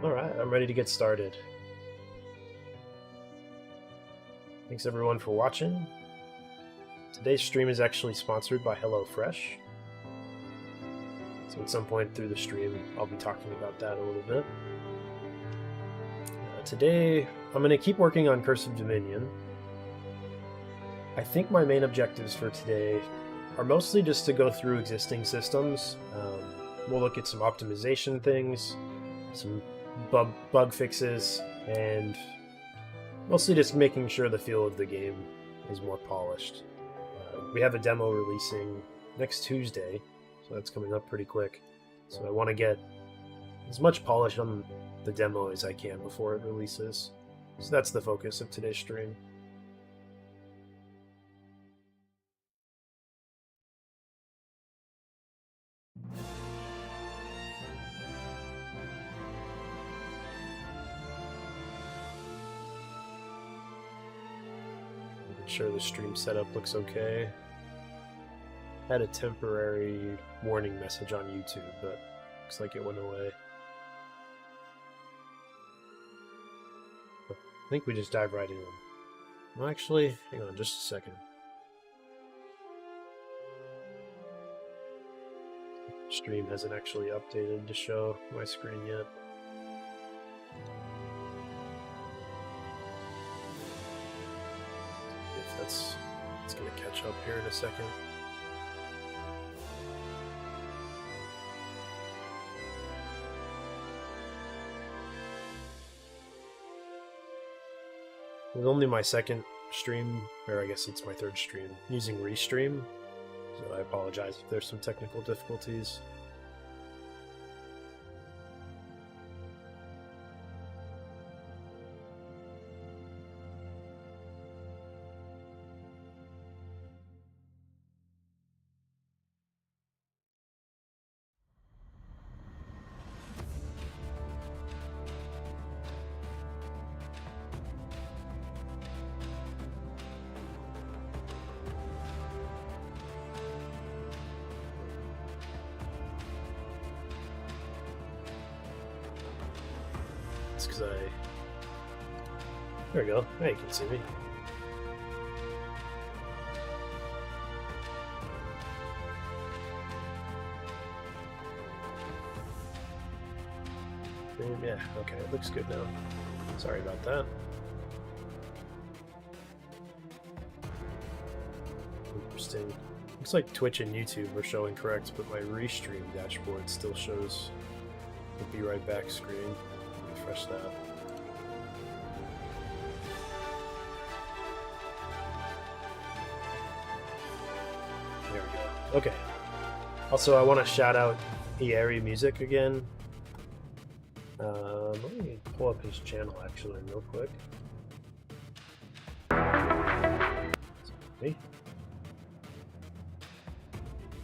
Alright, I'm ready to get started. Thanks everyone for watching. Today's stream is actually sponsored by HelloFresh. So at some point through the stream, I'll be talking about that a little bit. Today, I'm going to keep working on Curse of Dominion. I think my main objectives for today are mostly just to go through existing systems. We'll look at some optimization things, some bug fixes, and mostly just making sure the feel of the game is more polished. We have a demo releasing next Tuesday, so that's coming up pretty quick. So I want to get as much polish on the demo as I can before it releases. So that's the focus of today's stream. Making sure the stream setup looks okay. Had a temporary warning message on YouTube, but looks like it went away. I think we just dive right in. Well, actually, hang on just a second. Stream hasn't actually updated to show my screen yet. If it's gonna catch up here in a second. It's only my second stream, or I guess it's my third stream, using Restream, so I apologize if there's some technical difficulties. Because there we go. Now you can see me. Yeah, okay, it looks good now. Sorry about that. Interesting. Looks like Twitch and YouTube are showing correct, but my Restream dashboard still shows the Be Right Back screen. Refresh that. There we go. Okay. Also, I want to shout out Ieri Music again. Let me pull up his channel actually real quick. Sorry.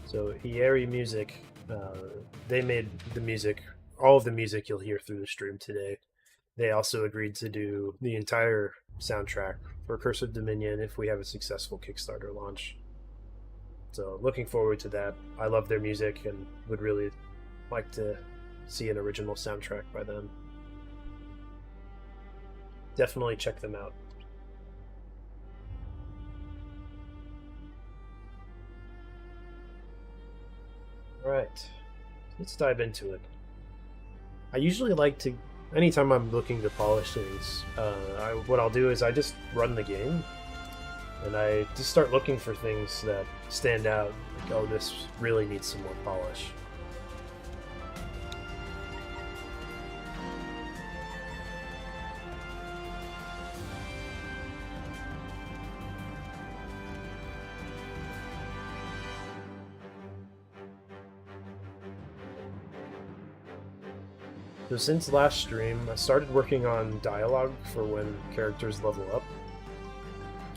So Ieri Music, they made the music. All of the music you'll hear through the stream today. They also agreed to do the entire soundtrack for Curse of Dominion if we have a successful Kickstarter launch. So looking forward to that. I love their music and would really like to see an original soundtrack by them. Definitely check them out. Alright, let's dive into it. I usually like to, anytime I'm looking to polish things, what I'll do is I just run the game, and I just start looking for things that stand out, like, oh, this really needs some more polish. So since last stream, I started working on dialogue for when characters level up.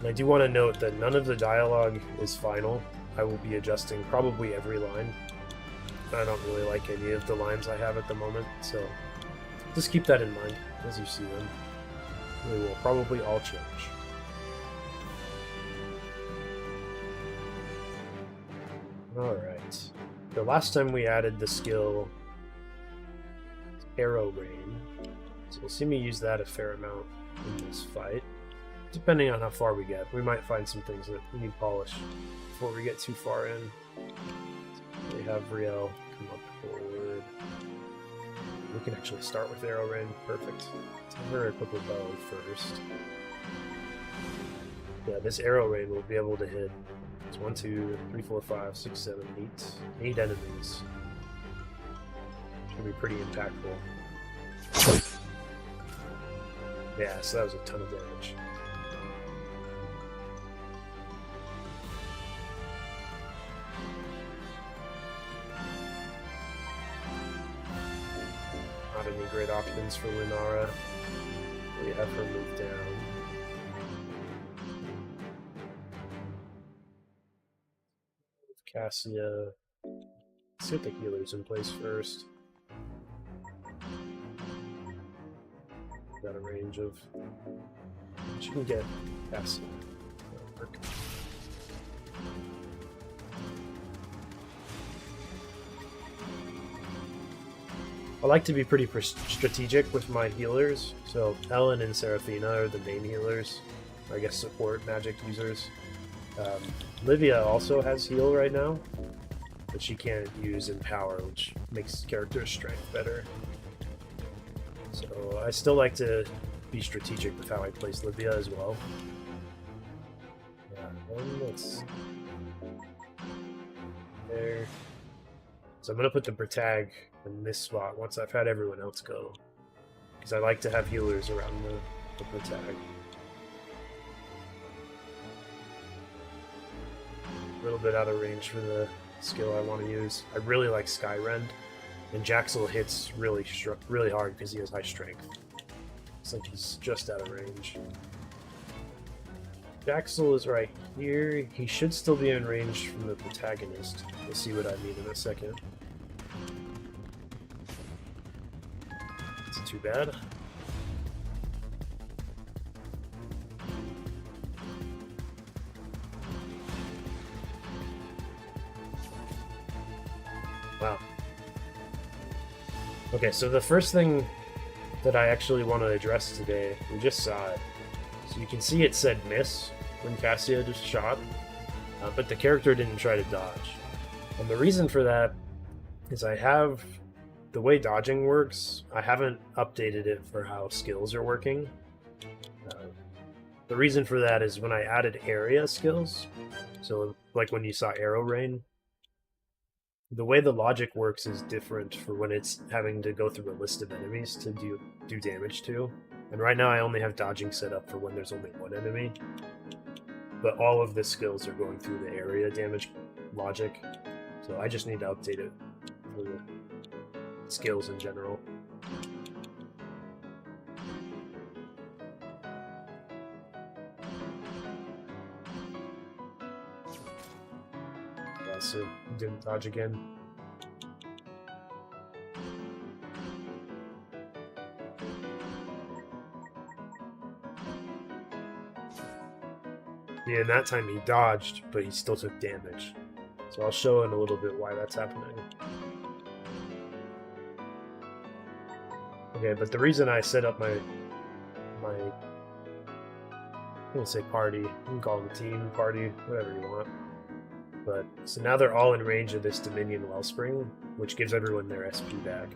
And I do want to note that none of the dialogue is final. I will be adjusting probably every line. I don't really like any of the lines I have at the moment, so just keep that in mind as you see them. They will probably all change. Alright. The last time we added the skill Arrow Rain, So you'll see me use that a fair amount in this fight. Depending on how far we get, we might find some things that need polish before we get too far in. So we have Riel come up forward. We can actually start with Arrow Rain. Perfect. So I'm going to equip a bow first. Yeah, this Arrow Rain will be able to hit. It's 1, 2, 3, 4, 5, 6, 7, 8. 8 enemies. Should be pretty impactful. Yeah, so that was a ton of damage. Not any great options for Lunara. We have her move down. Cassia. Let's get the healers in place first. Got a range of. She can get Cassia. I like to be pretty strategic with my healers, so Ellen and Seraphina are the main healers, I guess support magic users. Livia also has heal right now, but she can't use Empower, which makes character strength better. So I still like to be strategic with how I place Livia as well. Yeah, let's... There. So I'm going to put the Protag in this spot once I've had everyone else go. Because I like to have healers around the Protag. A little bit out of range for the skill I want to use. I really like Skyrend, and Jaxel hits really hard because he has high strength. It's like he's just out of range. Jaxel is right here. He should still be in range from the protagonist. We'll see what I mean in a second. It's too bad. Wow. Okay, so the first thing that I actually want to address today, we just saw it. So you can see it said miss when Cassia just shot, but the character didn't try to dodge. And the reason for that is the way dodging works, I haven't updated it for how skills are working. The reason for that is when I added area skills, so like when you saw Arrow Rain, the way the logic works is different for when it's having to go through a list of enemies to do damage to. And right now I only have dodging set up for when there's only one enemy. But all of the skills are going through the area damage logic. So I just need to update it for the skills in general. Yeah, so didn't dodge again. Yeah, and that time he dodged, but he still took damage. So I'll show in a little bit why that's happening. Okay, but the reason I set up my I'm gonna say party, you can call them team, party, whatever you want. But so now they're all in range of this Dominion Wellspring, which gives everyone their SP back.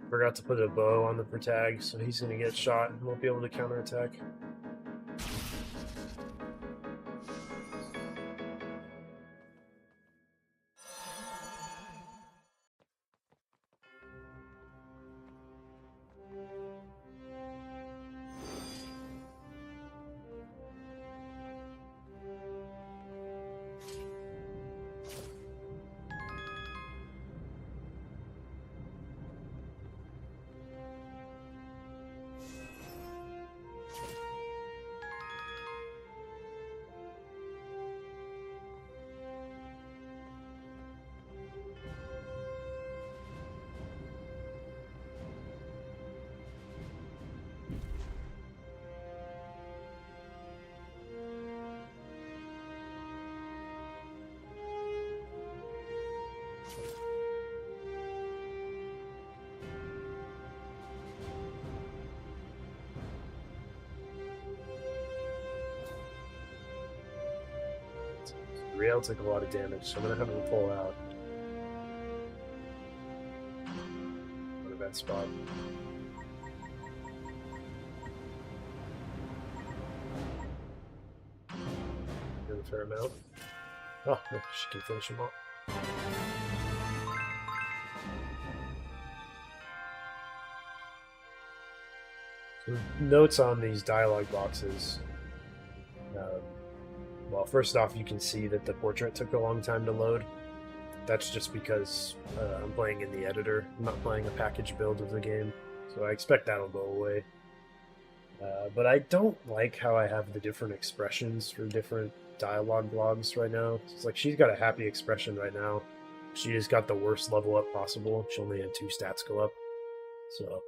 Forgot to put a bow on the Protag, so he's gonna get shot and won't be able to counterattack. Rail took a lot of damage, so I'm gonna have him pull out. Not a bad spot. Did a fair amount. Oh, she can finish him off. So notes on these dialogue boxes. Well, first off, you can see that the portrait took a long time to load. That's just because I'm playing in the editor. I'm not playing a package build of the game, so I expect that'll go away. But I don't like how I have the different expressions for different dialogue logs right now. It's like she's got a happy expression right now. She just got the worst level up possible. She only had 2 stats go up, so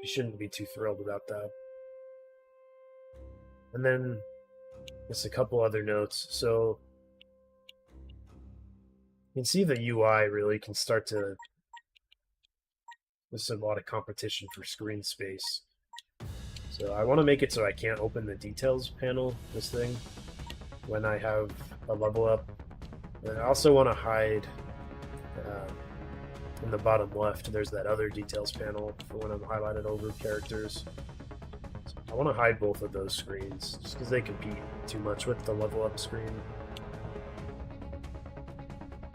she shouldn't be too thrilled about that. And then just a couple other notes. So you can see the UI really can start to... There's a lot of competition for screen space. So I want to make it so I can't open the details panel, this thing, when I have a level up. And I also want to hide in the bottom left, there's that other details panel for when I'm highlighted over characters. So I want to hide both of those screens, just because they compete too much with the level up screen.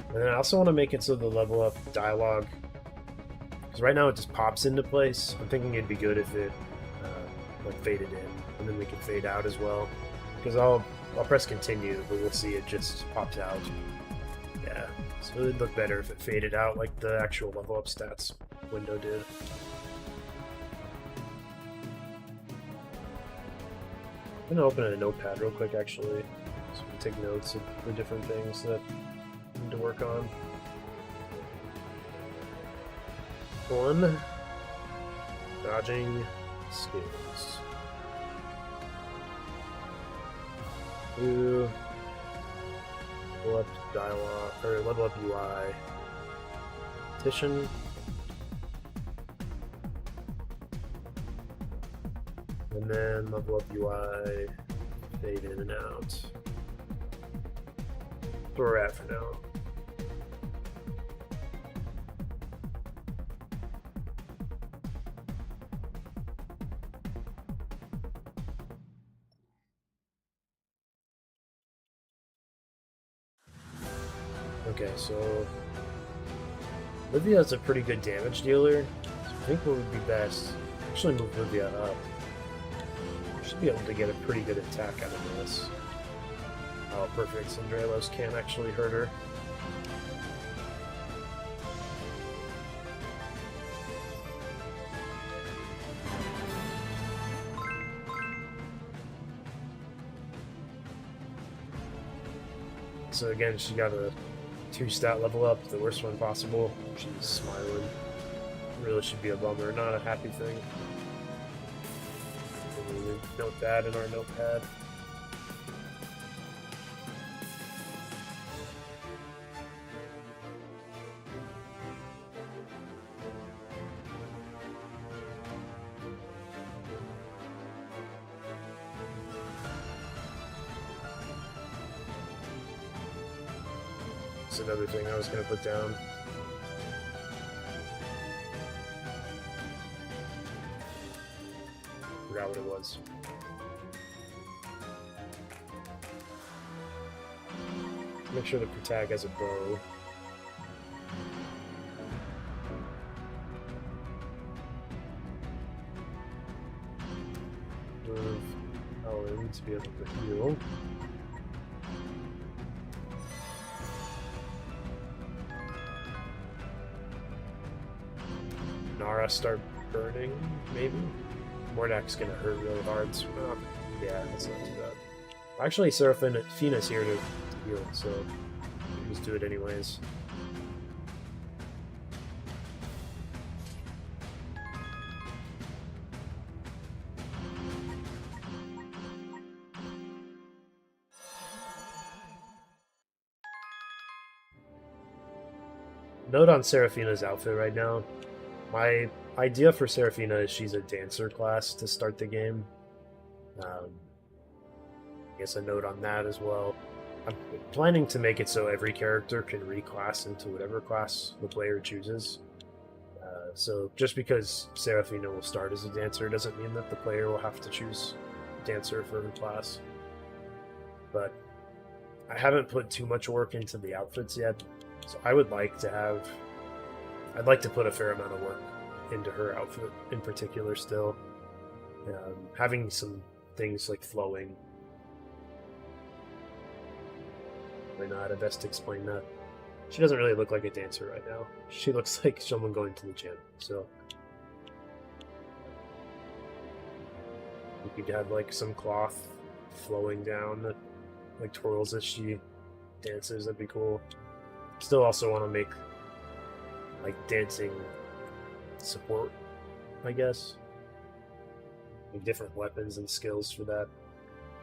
And then I also want to make it so the level up dialogue, because right now it just pops into place. I'm thinking it'd be good if it like faded in, and then we can fade out as well. Because I'll press continue, but we'll see it just pops out. Yeah, so it'd look better if it faded out like the actual level up stats window did. I'm gonna open a notepad real quick actually, so we can take notes of the different things that I need to work on. 1. Dodging skills. 2. Level up dialogue, or level up UI. Petition. And then level up UI, fade in and out. That's where we're at for now. Okay, so Livia's a pretty good damage dealer, so I think what would be best, actually move Livia up. Should be able to get a pretty good attack out of this. Oh, perfect. Sandrelos can't actually hurt her. So again, she got a 2-stat level up, the worst one possible. She's smiling. Really should be a bummer, not a happy thing. Note that in our notepad. That's another thing I was going to put down. Forgot what it was. Make sure the protag has a bow. Move Ellen to be able to heal. Nara start burning, maybe? Mordak's gonna hurt really hard, so yeah, that's not too bad. Actually, Seraphina's here to heal, so just do it anyways. Note on Seraphina's outfit right now. My idea for Seraphina is she's a dancer class to start the game. I guess a note on that as well. I'm planning to make it so every character can reclass into whatever class the player chooses. So just because Serafina will start as a dancer doesn't mean that the player will have to choose dancer for her class. But I haven't put too much work into the outfits yet, so I'd like to put a fair amount of work into her outfit in particular still. Having some things like flowing. Why not? I best explain that. She doesn't really look like a dancer right now. She looks like someone going to the gym, so we could have like some cloth flowing down that like twirls as she dances. That'd be cool. Still also want to make like dancing support, I guess. Like different weapons and skills for that.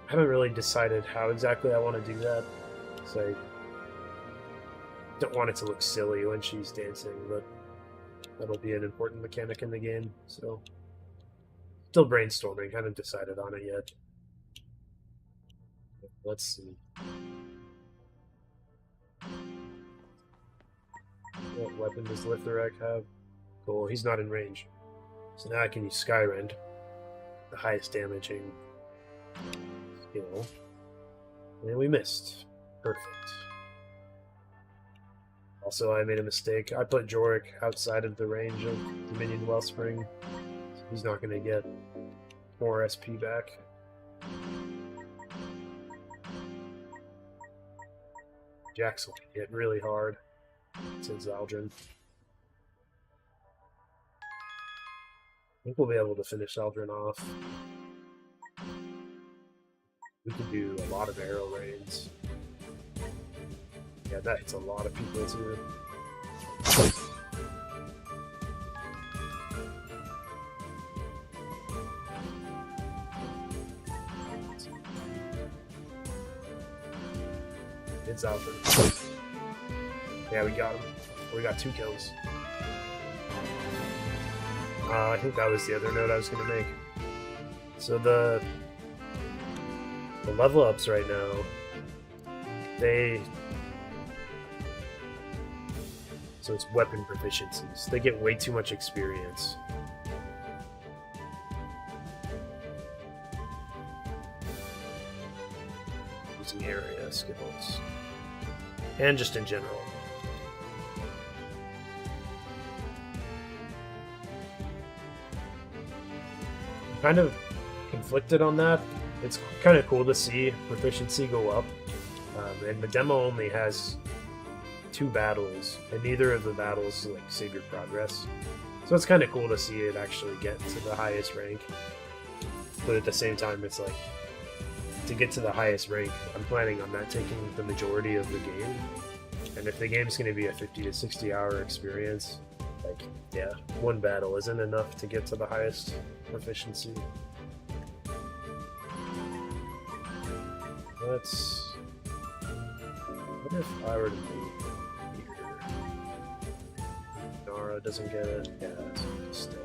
I haven't really decided how exactly I want to do that. So I don't want it to look silly when she's dancing, but that'll be an important mechanic in the game, so still brainstorming, haven't decided on it yet. Let's see. What weapon does Lithorak have? Cool, he's not in range. So now I can use Skyrend, the highest damaging skill. And we missed. Perfect. Also, I made a mistake. I put Jorik outside of the range of Dominion Wellspring, so he's not going to get more SP back. Jax will hit really hard since Aldrin. I think we'll be able to finish Aldrin off. We could do a lot of arrow raids. Yeah, that hits a lot of people too. It's out there. Yeah, we got him. We got 2 kills. I think that was the other note I was going to make. So the level ups right now, so it's weapon proficiencies. They get way too much experience. Using area skills. And just in general. I'm kind of conflicted on that. It's kind of cool to see proficiency go up. And the demo only has 2 battles, and neither of the battles like save your progress. So it's kind of cool to see it actually get to the highest rank. But at the same time, it's like, to get to the highest rank, I'm planning on that taking the majority of the game. And if the game's going to be a 50 to 60 hour experience, like, yeah, 1 battle isn't enough to get to the highest proficiency. What if I were to be here? Nara doesn't get it. Yeah, that's still.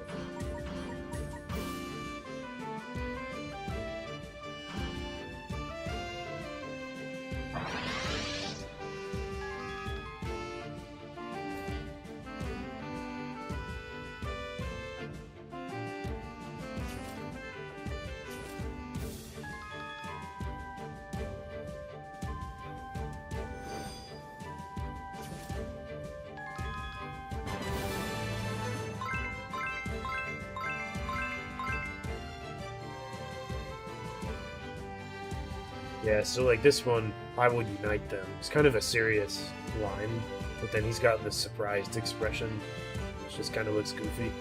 Yeah, so like this one, I will unite them. It's kind of a serious line, but then he's got this surprised expression, which just kind of looks goofy.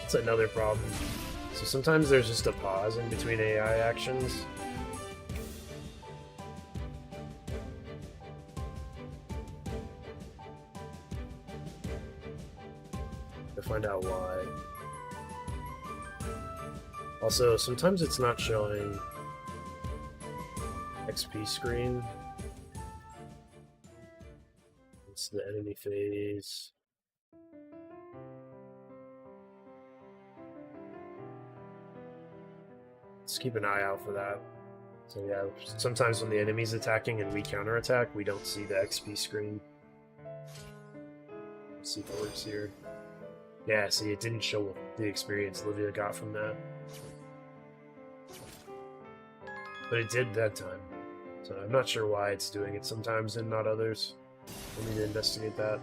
That's another problem. So sometimes there's just a pause in between AI actions. Find out why. Also, sometimes it's not showing XP screen. Let's to the enemy phase. Let's keep an eye out for that. So yeah, sometimes when the enemy's attacking and we counterattack, we don't see the XP screen. Let's see if it works here. Yeah, see, it didn't show the experience Livia got from that. But it did that time. So I'm not sure why it's doing it sometimes and not others. We need to investigate that.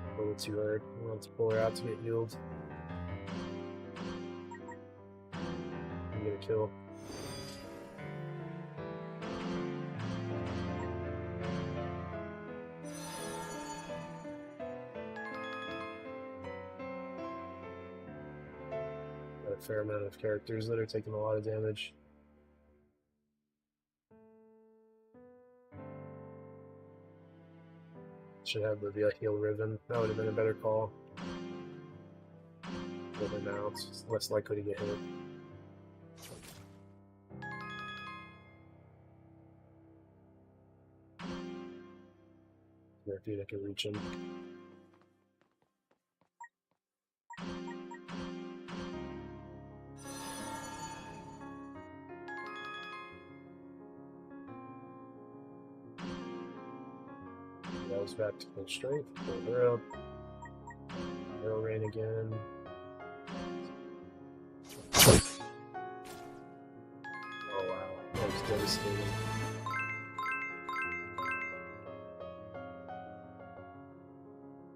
A little too hard. We'll have to pull her out to get healed. I'm gonna kill. Got a fair amount of characters that are taking a lot of damage. Should have Livia heal Riven. That would have been a better call. Kill her now, it's less likely to get hit. Therapeutic can reach him. Goes back to full strength. Pull her up. Arrow rain again. Oh wow, that was devastating.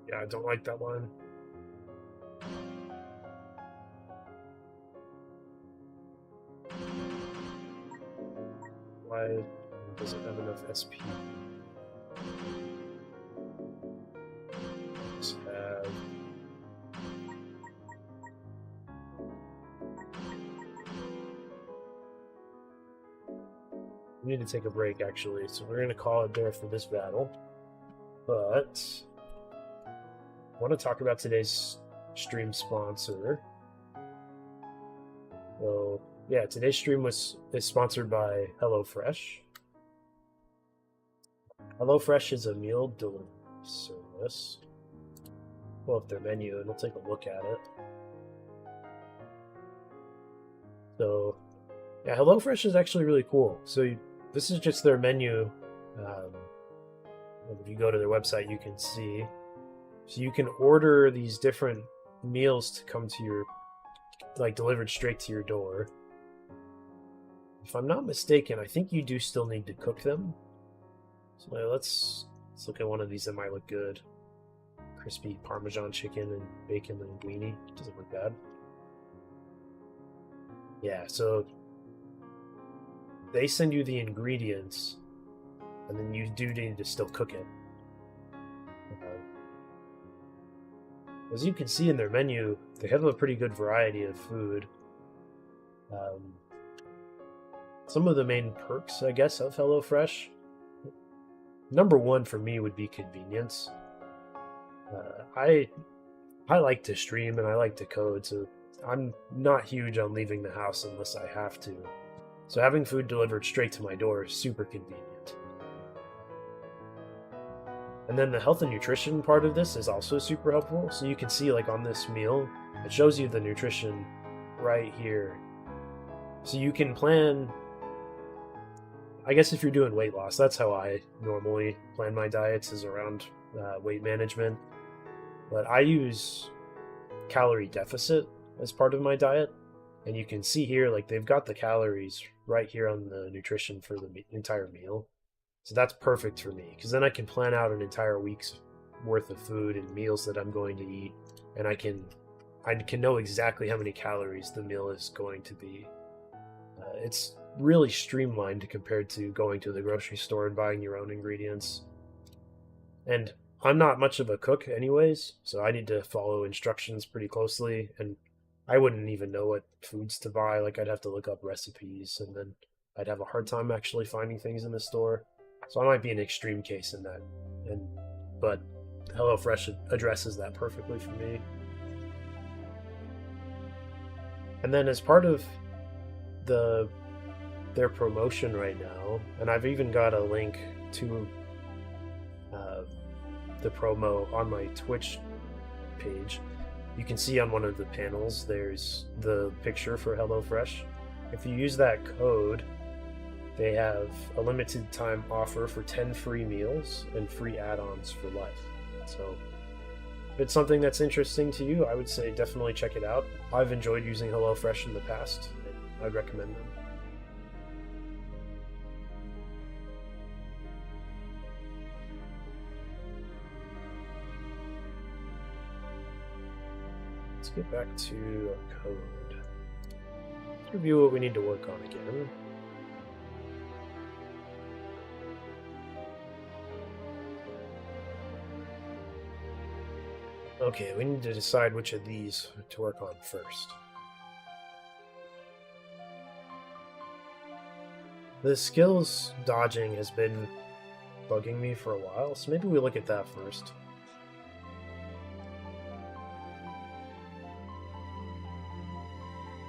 Yeah, I don't like that one. Why doesn't have enough SP? We need to take a break, actually, so we're going to call it there for this battle. But I want to talk about today's stream sponsor. So, yeah, today's stream is sponsored by HelloFresh. HelloFresh is a meal delivery service. Pull up their menu and we'll take a look at it. So, yeah, HelloFresh is actually really cool. So this is just their menu. If you go to their website, you can see. So you can order these different meals to come to your, like, delivered straight to your door. If I'm not mistaken, I think you do still need to cook them. So let's look at one of these that might look good. Crispy Parmesan chicken and bacon linguine. Doesn't look bad. Yeah, so they send you the ingredients, and then you do need to still cook it. As you can see in their menu, they have a pretty good variety of food. Some of the main perks, I guess, of HelloFresh. Number one for me would be convenience. I like to stream and I like to code, so I'm not huge on leaving the house unless I have to. So having food delivered straight to my door is super convenient. And then the health and nutrition part of this is also super helpful. So you can see, like, on this meal, it shows you the nutrition right here. So you can plan, I guess if you're doing weight loss, that's how I normally plan my diets, is around weight management. But I use calorie deficit as part of my diet. And you can see here, like, they've got the calories right here on the nutrition for the entire meal. So that's perfect for me, because then I can plan out an entire week's worth of food and meals that I'm going to eat, and I can know exactly how many calories the meal is going to be. It's really streamlined compared to going to the grocery store and buying your own ingredients. And I'm not much of a cook anyways, so I need to follow instructions pretty closely, and I wouldn't even know what foods to buy. Like, I'd have to look up recipes, and then I'd have a hard time actually finding things in the store. So I might be an extreme case in that. But HelloFresh addresses that perfectly for me. And then as part of their promotion right now, and I've even got a link to the promo on my Twitch page. You can see on one of the panels there's the picture for HelloFresh. If you use that code, they have a limited time offer for 10 free meals and free add-ons for life. So if it's something that's interesting to you, I would say definitely check it out. I've enjoyed using HelloFresh in the past, and I'd recommend them. Let's get back to our code. Let's review what we need to work on again. Okay, we need to decide which of these to work on first. The skills dodging has been bugging me for a while, so maybe we look at that first.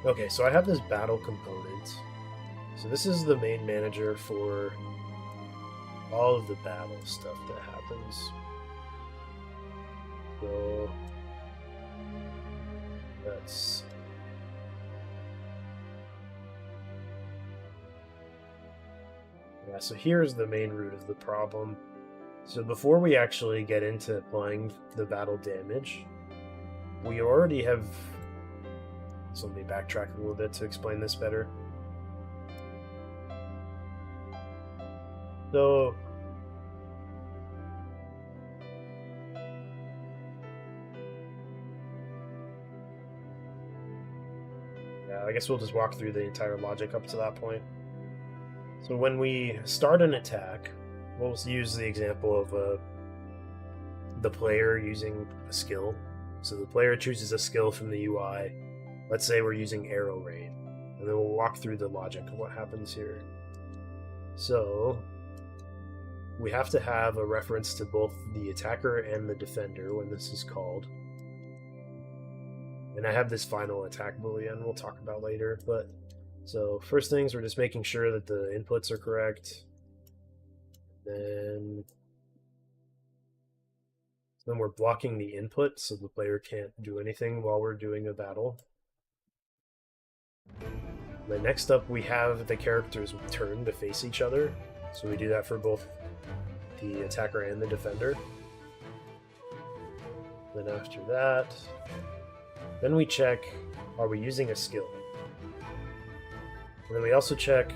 Okay, so I have this battle component. So this is the main manager for all of the battle stuff that happens. So that's so here's the main root of the problem. So before we actually get into applying the battle damage, we already have. So let me backtrack a little bit to explain this better. So yeah, I guess we'll just walk through the entire logic up to that point. So when we start an attack, we'll use the example of the player using a skill. So the player chooses a skill from the UI. Let's say we're using Arrow Raid, and then we'll walk through the logic of what happens here. So we have to have a reference to both the attacker and the defender when this is called. And I have this final attack boolean we'll talk about later, but so first things, we're just making sure that the inputs are correct. Then we're blocking the input so the player can't do anything while we're doing a battle. Then next up, we have the characters turn to face each other. So we do that for both the attacker and the defender. Then after that, then we check, are we using a skill? And then we also check,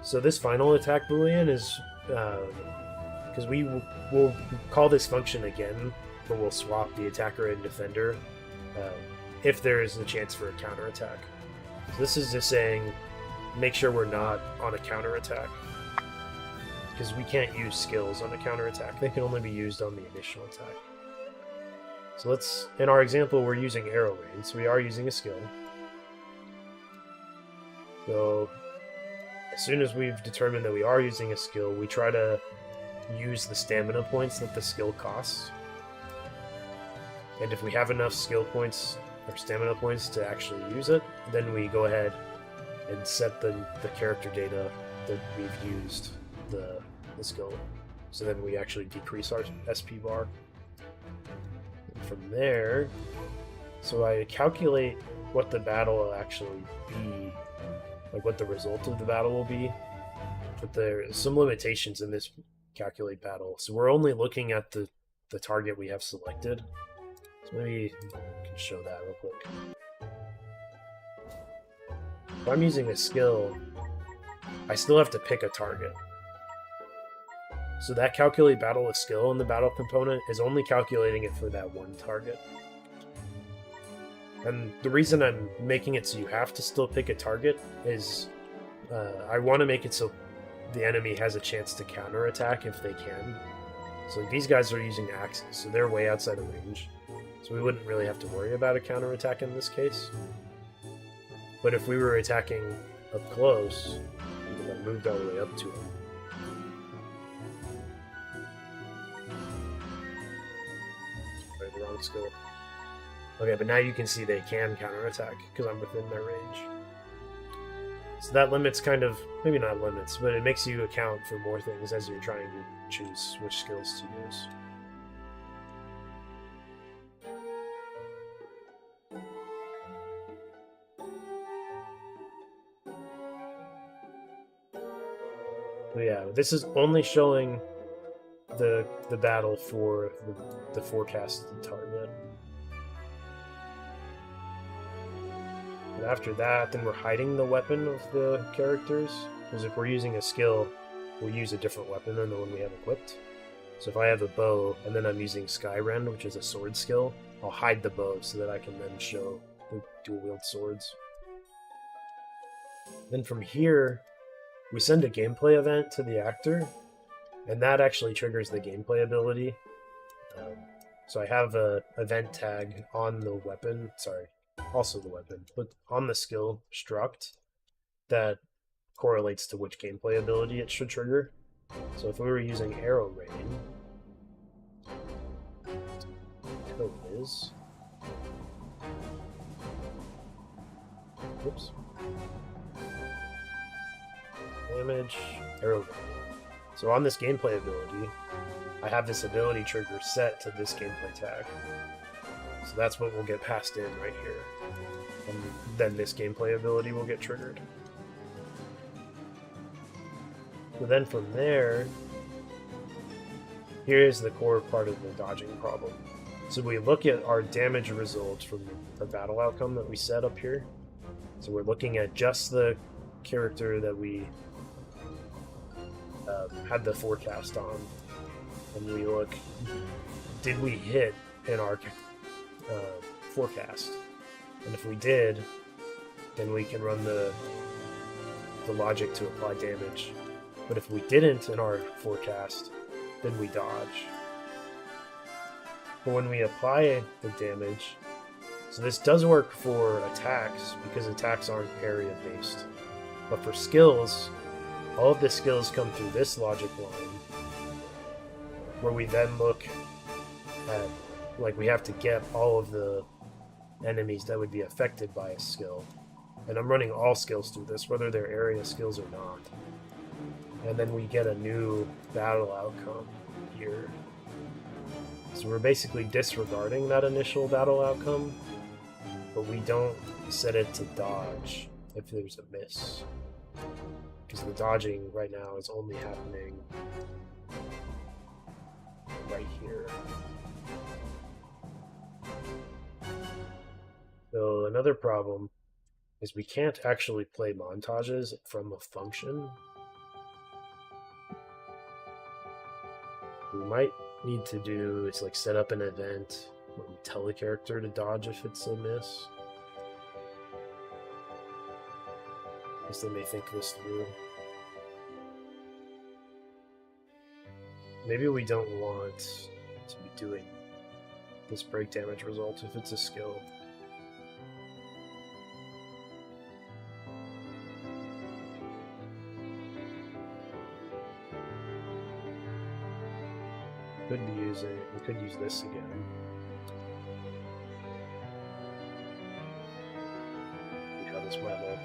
so this final attack boolean is, because we will call this function again, but we'll swap the attacker and defender if there is a chance for a counterattack. So this is just saying, make sure we're not on a counterattack, because we can't use skills on a counterattack. They can only be used on the initial attack. So let's, in our example, we're using Arrow Raid, so we are using a skill. So as soon as we've determined that we are using a skill, we try to use the stamina points that the skill costs. And if we have enough skill points or stamina points to actually use it, then we go ahead and set the character data that we've used the skill. So then we actually decrease our SP bar. And from there, so I calculate what the battle will actually be, like what the result of the battle will be. But there's some limitations in this calculate battle. So we're only looking at the target we have selected. So maybe I can show that real quick. If I'm using a skill, I still have to pick a target. So that calculate battle with skill in the battle component is only calculating it for that one target. And the reason I'm making it so you have to still pick a target is I want to make it so the enemy has a chance to counterattack if they can. So like, these guys are using axes, so they're way outside of range. So we wouldn't really have to worry about a counterattack in this case. But if we were attacking up close, we could have moved all the way up to him. Sorry, the wrong skill. Okay, but now you can see they can counterattack because I'm within their range. So that limits kind of, maybe not limits, but it makes you account for more things as you're trying to choose which skills to use. But yeah, this is only showing the battle for the forecasted target. But after that, then we're hiding the weapon of the characters, because if we're using a skill, we'll use a different weapon than the one we have equipped. So if I have a bow, and then I'm using Skyrend, which is a sword skill, I'll hide the bow so that I can then show the dual-wield swords. Then from here, we send a gameplay event to the actor, and that actually triggers the gameplay ability. So I have a event tag on the weapon, also the weapon, but on the skill struct that correlates to which gameplay ability it should trigger. So if we were using Arrow Rain, code is, whoops, damage, Arrow Rain. So on this gameplay ability, I have this ability trigger set to this gameplay tag. So that's what will get passed in right here. And then this gameplay ability will get triggered. So then from there, here's the core part of the dodging problem. So we look at our damage results from the battle outcome that we set up here. So we're looking at just the character that we had the forecast on. And we look, did we hit in our forecast? And if we did, then we can run the logic to apply damage. But if we didn't in our forecast, then we dodge. But when we apply the damage, so this does work for attacks, because attacks aren't area-based. But for skills, all of the skills come through this logic line, where we then look at, like, we have to get all of the enemies that would be affected by a skill. And I'm running all skills through this, whether they're area skills or not. And then we get a new battle outcome here. So we're basically disregarding that initial battle outcome, but we don't set it to dodge if there's a miss. Because the dodging right now is only happening right here. So another problem is we can't actually play montages from a function. What we might need to do is like set up an event where we tell the character to dodge if it's a miss. I guess they may think this through. Maybe we don't want to be doing this break damage result if it's a skill. We could use this again. See how this might look.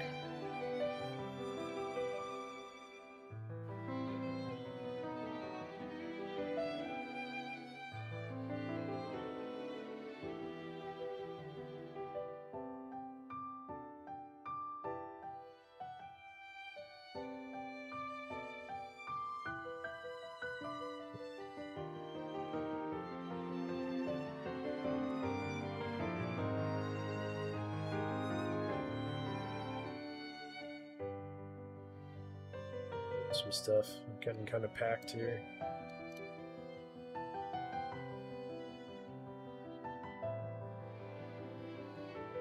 Some stuff getting kind of packed here.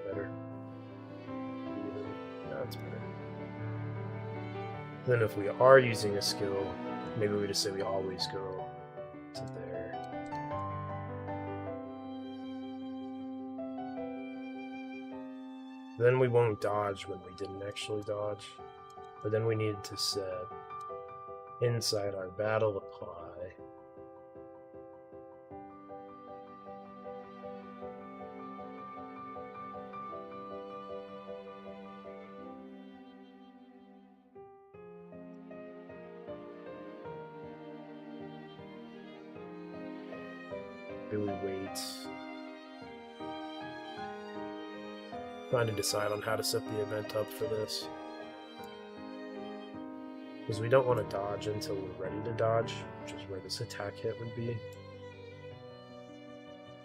Better. Now it's better. Then if we are using a skill, maybe we just say we always go to there. Then we won't dodge when we didn't actually dodge. But then we need to set inside our battle apply. Do we wait? Trying to decide on how to set the event up for this. Because we don't want to dodge until we're ready to dodge, which is where this attack hit would be.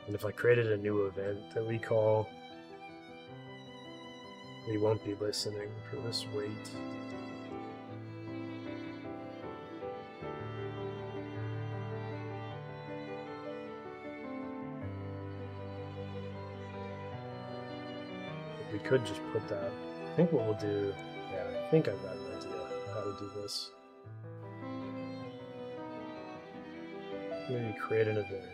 And if I created a new event that we call, we won't be listening for this wait. We could just put that. I think what we'll do, yeah, I think I've got an idea how to do this. Maybe create an event.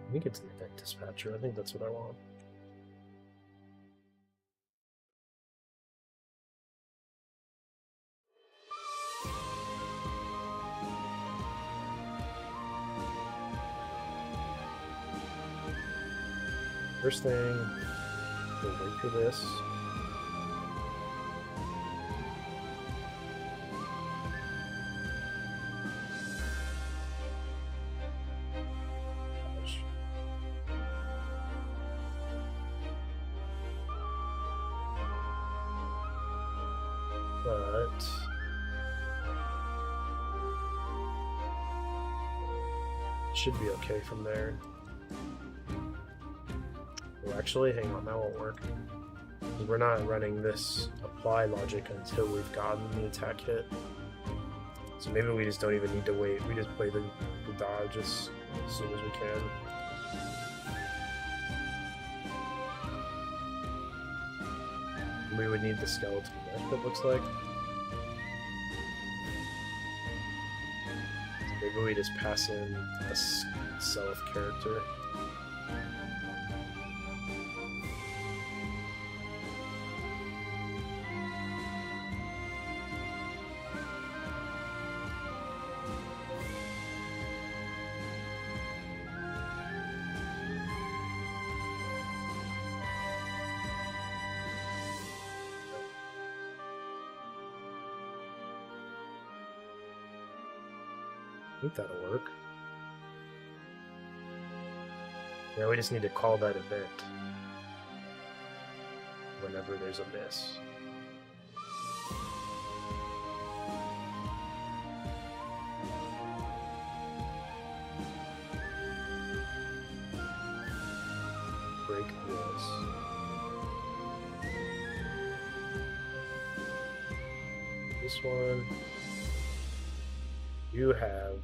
I think it's an event dispatcher. I think that's what I want. First thing, we'll wait for this. But should be okay from there. Well, actually, hang on, that won't work. We're not running this apply logic until we've gotten the attack hit. So maybe we just don't even need to wait. We just play the dodge as soon as we can. We would need the skeleton mesh, it looks like. So maybe we just pass in a self character. I think that'll work. Now we just need to call that event whenever there's a miss. Break this. This one. You have,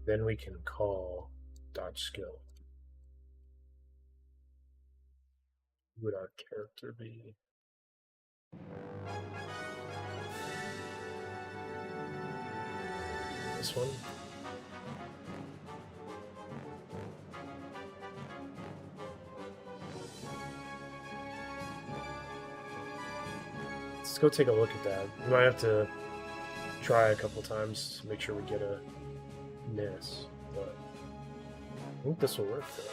then we can call dodge skill. Who would our character be? This one? Let's go take a look at that. We might have to try a couple times to make sure we get a miss, but I think this will work though.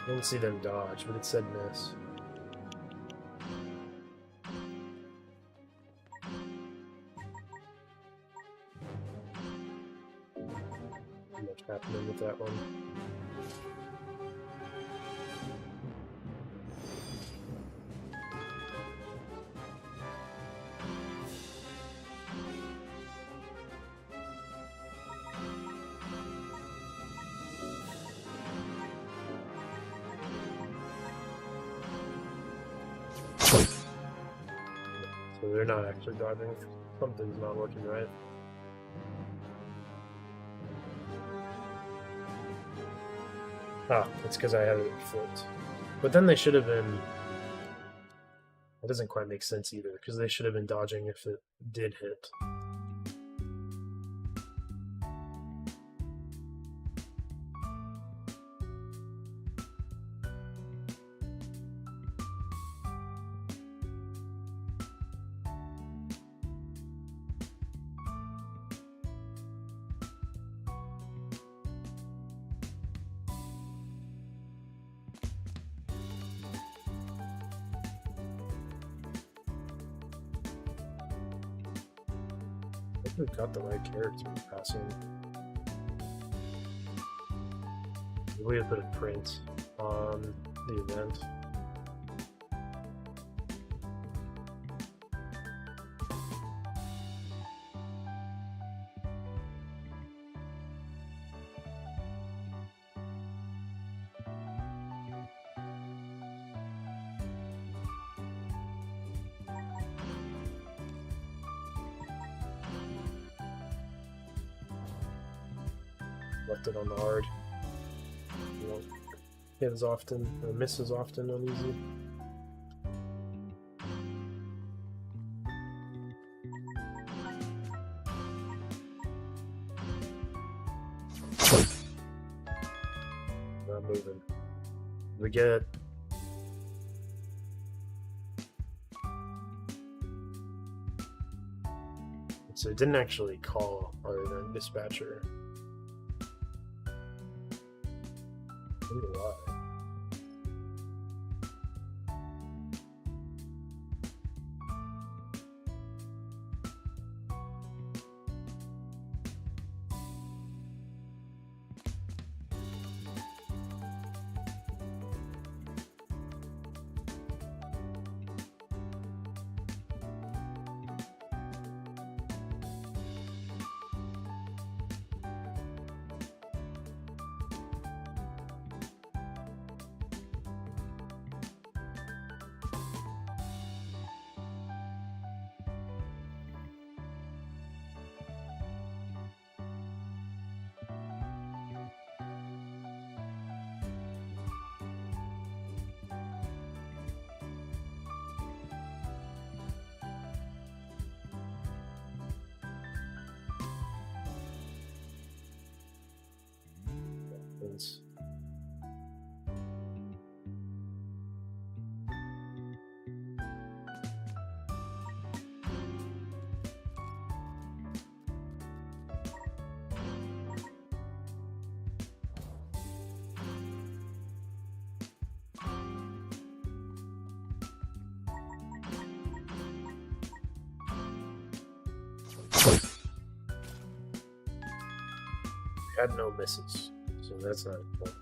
I didn't see them dodge, but it said miss. Happening with that one. they're not actually dodging. Something's not working right. Ah, it's because I have it flipped. But then they should have been... That doesn't quite make sense either, because they should have been dodging if it did hit. I think we've got the right character passing. We have put a print on the event. Left it on the hard. You won't hit as often, or miss as often on easy. Not moving. We get... So it didn't actually call our event dispatcher. I wonder why. Things. Had no misses, so that's not important.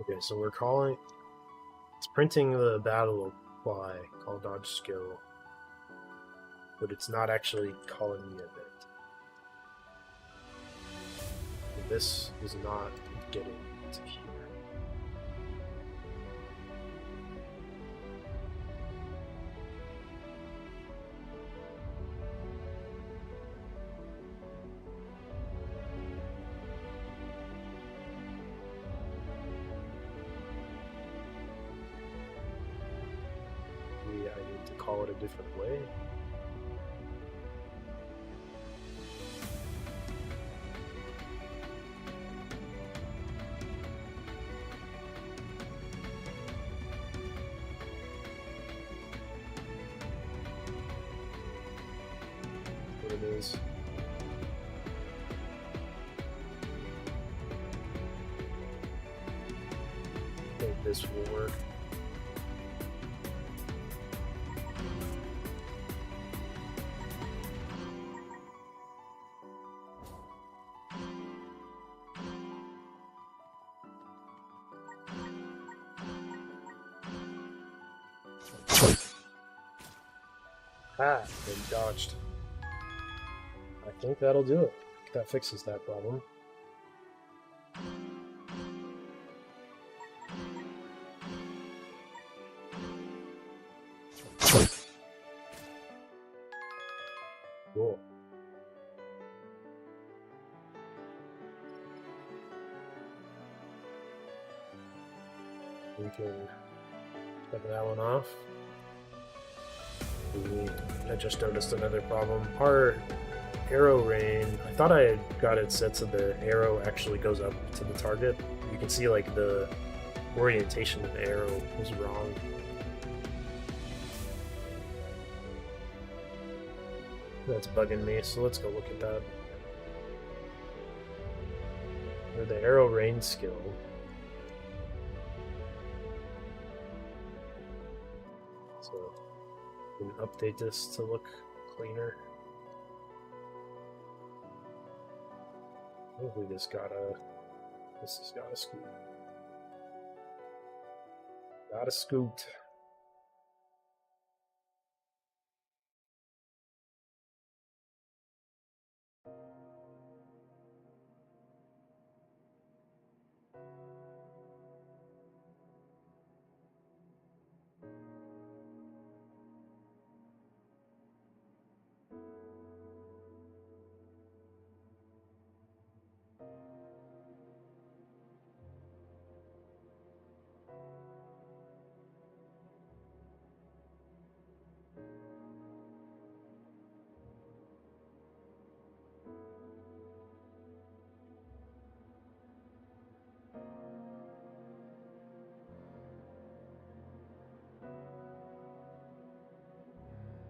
Okay, so we're calling... It's printing the battle apply, call dodge skill, but it's not actually calling the event. This is not getting to here. Maybe I need to call it a different way. It is. I think this will work. Ah, been dodged. I think that'll do it. That fixes that problem. Cool. We can cut that one off. I just noticed another problem. Our arrow rain, I thought I had got it set so the arrow actually goes up to the target. You can see like the orientation of the arrow was wrong. That's bugging me, so let's go look at that. Or the arrow rain skill. So we can update this to look cleaner. I think we just gotta. This has gotta scoot. Gotta scoot.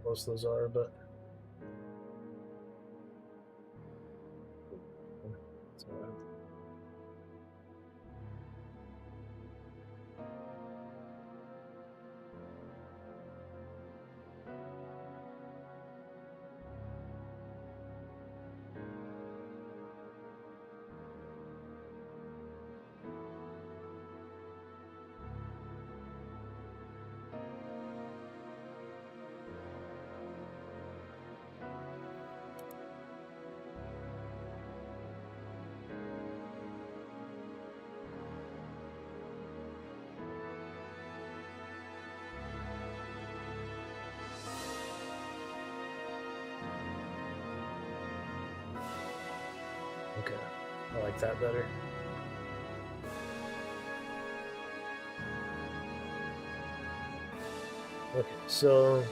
Most of those are, but it's all right. Okay, I like that better. Okay, so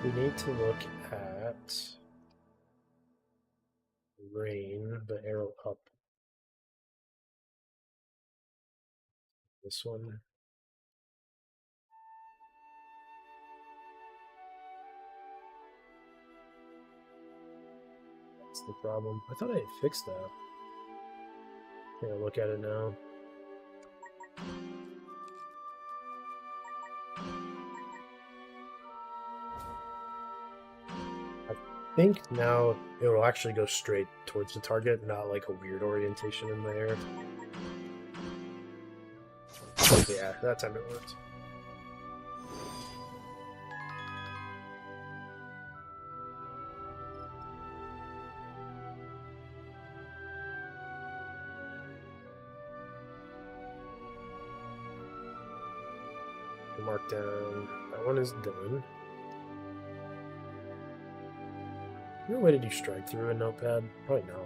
we need to look at rain, the arrow up. This one. That's the problem. I thought I had fixed that. Yeah, look at it now. I think now it will actually go straight towards the target, not like a weird orientation in the air. Yeah, that time it worked. Mark down. That one is done. Is there a way to do strike through a notepad? Probably not.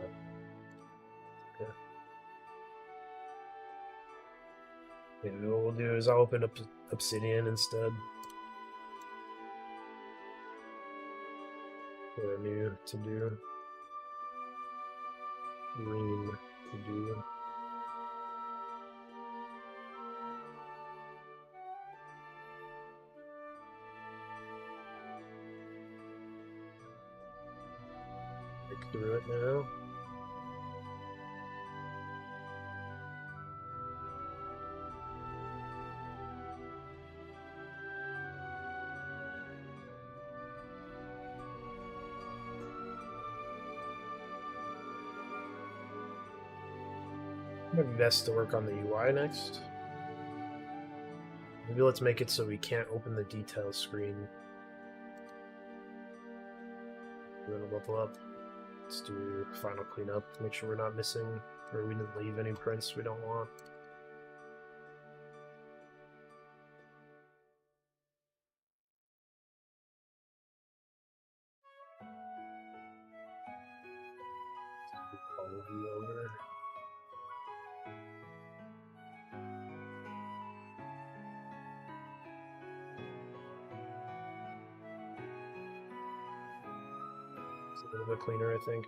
Okay. Maybe what we'll do is I'll open up Obsidian instead. What I new to do. Green to do. Break through it now. Maybe best to work on the UI next. Maybe let's make it so we can't open the details screen We're gonna level up. Let's do final cleanup. Make sure we're not missing, or we didn't leave any prints we don't want. All of you over. It's a little bit cleaner, I think.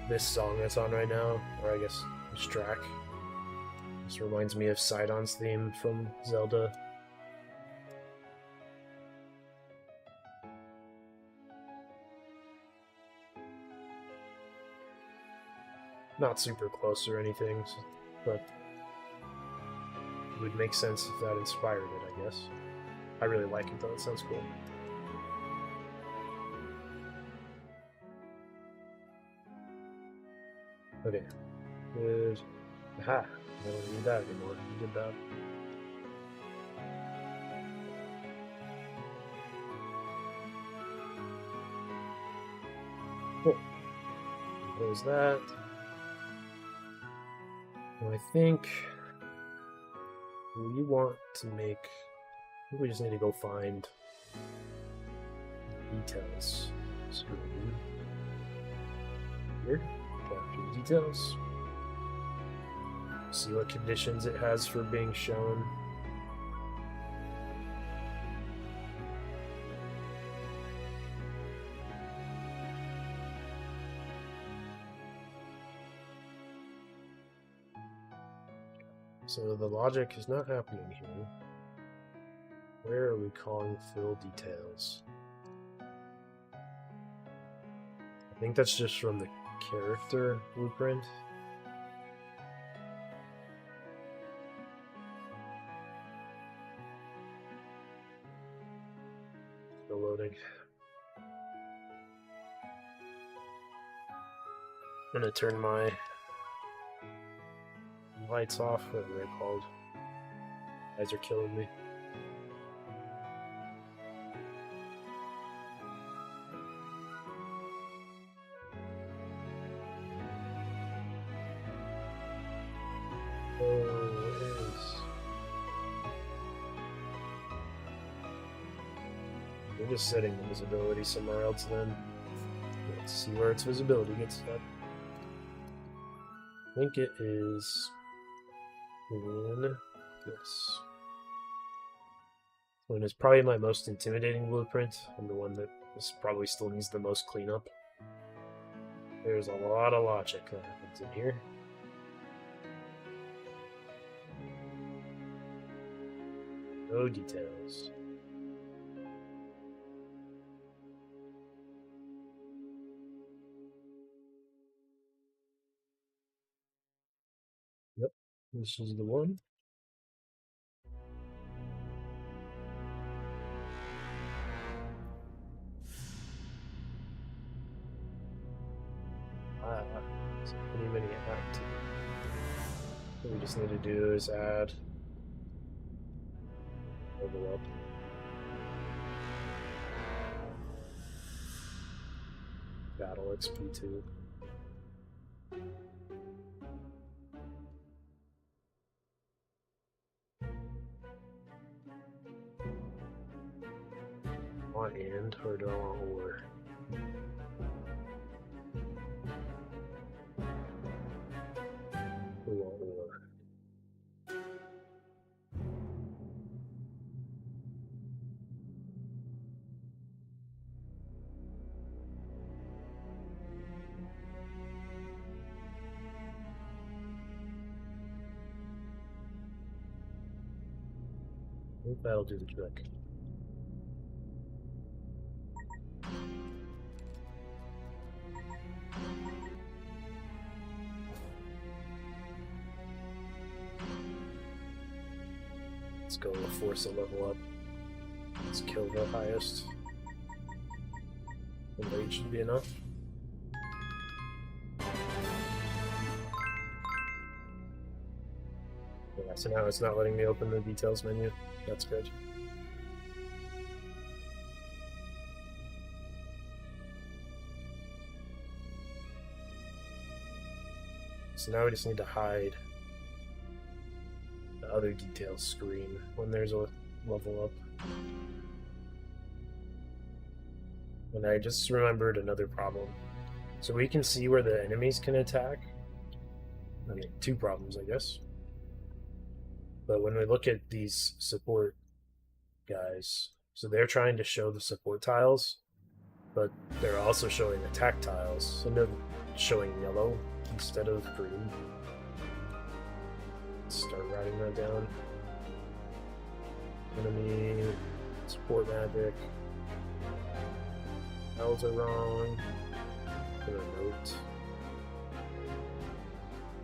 This song that's on right now, or I guess this track, this reminds me of Sidon's theme from Zelda. Not super close or anything, but it would make sense if that inspired it, I guess. I really like it though, it sounds cool. Okay, good. Aha! I don't need that anymore. You did that. Cool. Close that. Well, I think we want to make. I think we just need to go find details screen here. Capture details. See what conditions it has for being shown. So the logic is not happening here. Where are we calling fill details? I think that's just from the character blueprint. Still loading. I'm gonna turn my lights off, whatever they're called. Eyes are killing me. We're just setting the visibility somewhere else then. Let's see where its visibility gets set. I think it is in this. One is probably my most intimidating blueprint, and the one that probably still needs the most cleanup. There's a lot of logic that happens in here. No details. Yep, this is the one. So pretty many active. What we just need to do is add level up. Battle XP2. Want and or do I want or? We want or. I think that'll do the trick. Let's go force a level up. Let's kill the highest. And rate should be enough. Yeah, so now it's not letting me open the details menu. That's good. So now we just need to hide the other details screen when there's a level up. And I just remembered another problem. So we can see where the enemies can attack. I mean, two problems, I guess. But when we look at these support guys, so they're trying to show the support tiles, but they're also showing attack tiles, so they're showing yellow instead of green. Let's start writing that down. Enemy, support magic. Tiles are wrong. Put a note.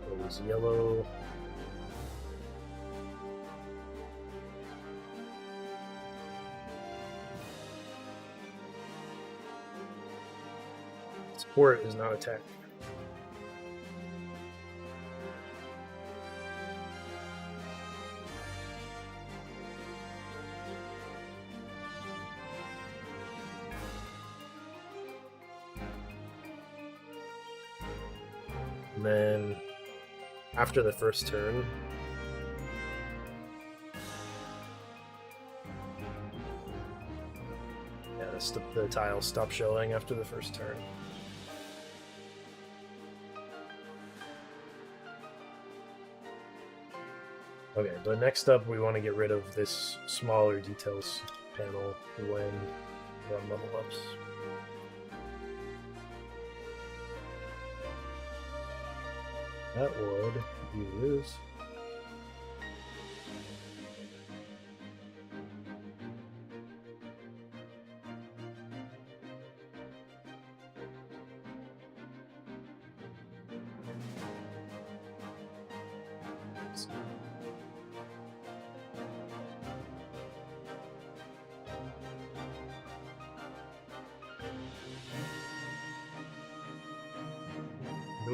It was yellow. Support is not attack. And then after the first turn, yeah, the tiles stop showing after the first turn. Okay, but next up we want to get rid of this smaller details panel when we're on level ups. That would use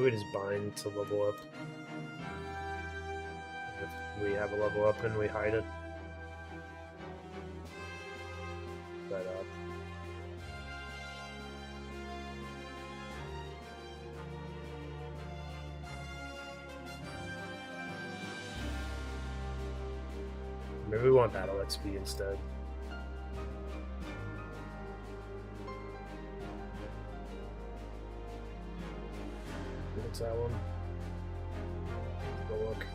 we just bind to level up. If we have a level up and we hide it. But maybe we want battle XP instead. What's that one? Go look.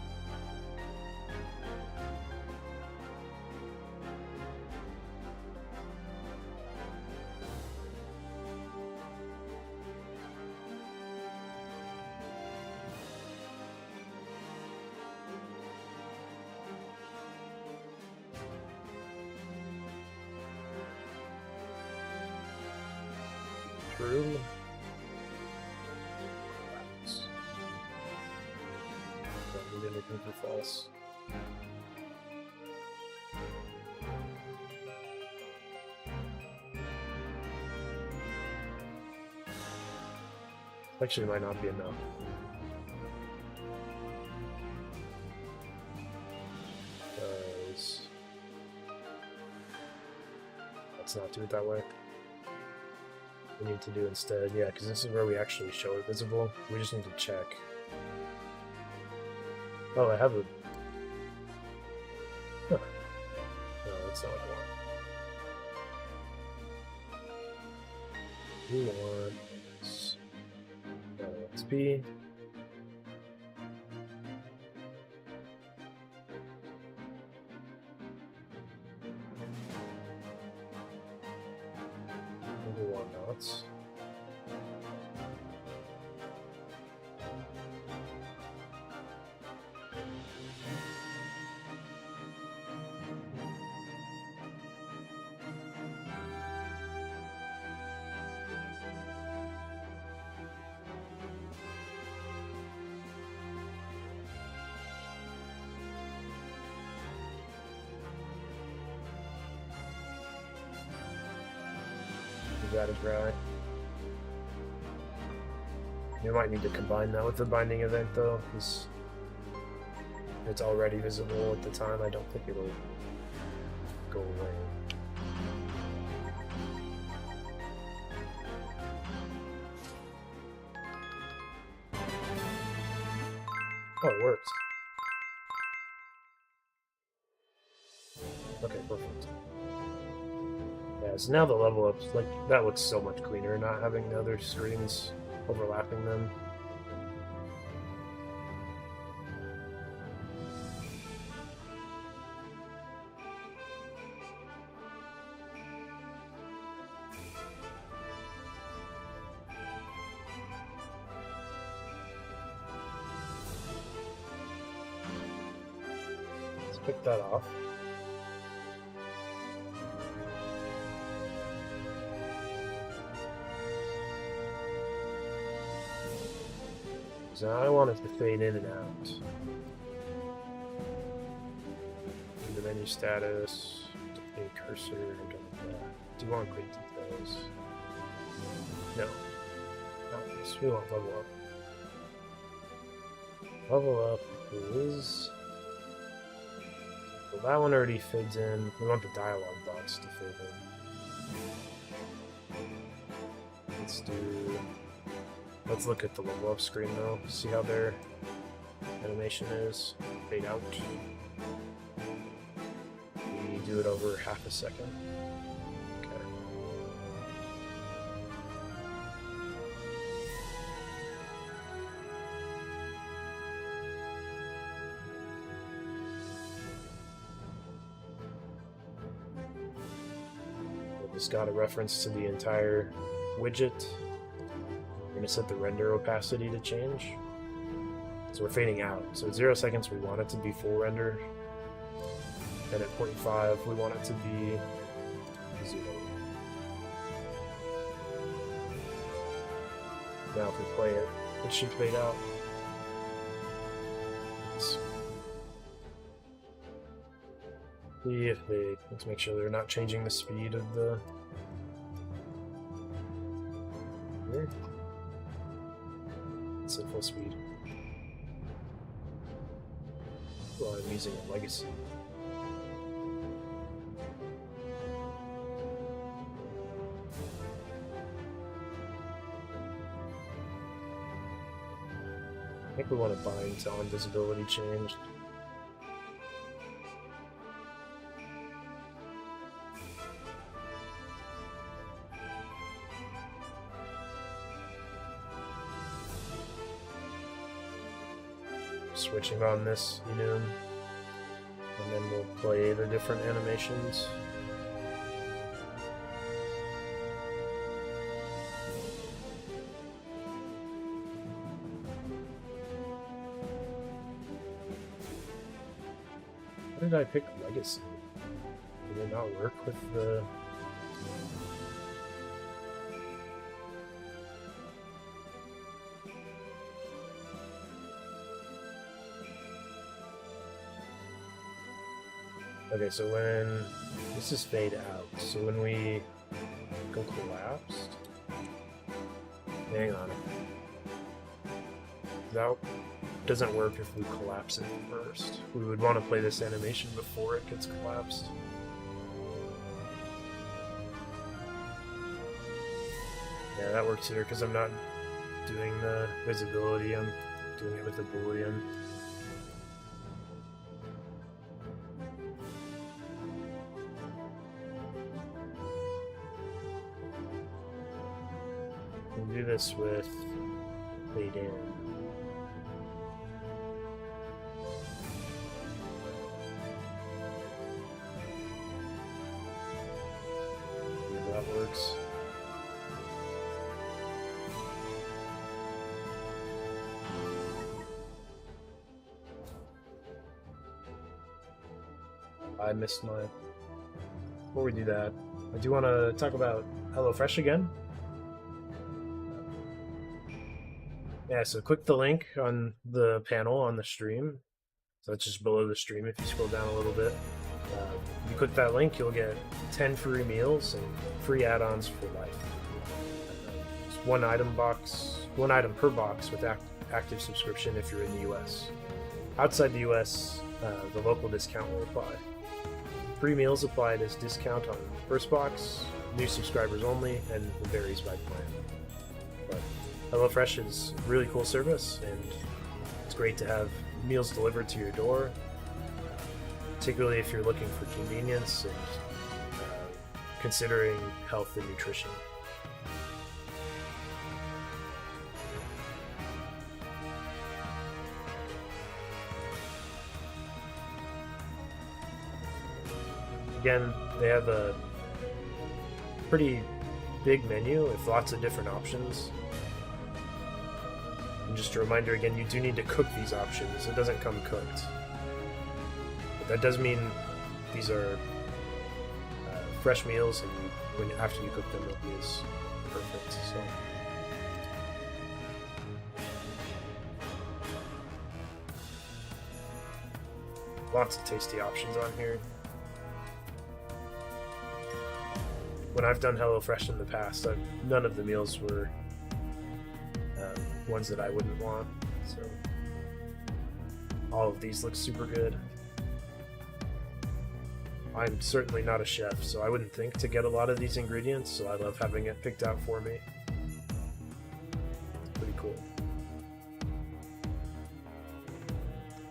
True. Don't need anything for false. Actually, might not be enough. Because let's not do it that way. We need to do instead, yeah, because this is where we actually show it visible. We just need to check. Oh, I have a... Huh. No, that's not what I want. We want XP. We want knots. that is dry. You might need to combine that with the binding event though, because it's already visible at the time. I don't think it'll go away. Oh, it works. Okay, perfect. Yeah, so now the level ups, like, that looks so much cleaner, not having the other screens overlapping them. Let's pick that off. So I want it to fade in and out. Do the menu status, a cursor, do you want quick details? No. Not this. We want level up. Level up is... Well, that one already fades in. We want the dialogue box to fade in. Let's look at the level up screen though, see how their animation is. Fade out. We do it over half a second. Okay. We just got a reference to the entire widget. We're going to set the render opacity to change. So we're fading out. So at 0 seconds we want it to be full render. And at 0.5 we want it to be 0. Now if we play it, it should fade out. Let's make sure they're not changing the speed of the... Here. It's at full speed. Well, I'm using a legacy. I think we want to bind to on visibility changed. Switching on this enum, and then we'll play the different animations. Why did I pick Legacy? Did it not work with the... Okay, so when this is fade out, so when we go collapsed, hang on, that doesn't work if we collapse it first. We would want to play this animation before it gets collapsed. Yeah, that works here because I'm not doing the visibility, I'm doing it with a boolean. We'll do this with fade in. If that works. I missed my... Before we do that, I do want to talk about HelloFresh again. Yeah, so click the link on the panel on the stream. So it's just below the stream if you scroll down a little bit. you click that link, you'll get 10 free meals and free add-ons for life. It's one item per box with active subscription if you're in the US. Outside the US, the local discount will apply. Free meals applied as discount on first box, new subscribers only, and it varies by plan. But HelloFresh is a really cool service, and it's great to have meals delivered to your door, particularly if you're looking for convenience and considering health and nutrition. Again, they have a pretty big menu with lots of different options. And just a reminder again, you do need to cook these options. It doesn't come cooked. But that does mean these are fresh meals, and after you cook them, they'll be as perfect. So. Lots of tasty options on here. When I've done HelloFresh in the past, none of the meals were ones that I wouldn't want. So all of these look super good. I'm certainly not a chef, so I wouldn't think to get a lot of these ingredients, so I love having it picked out for me. It's pretty cool.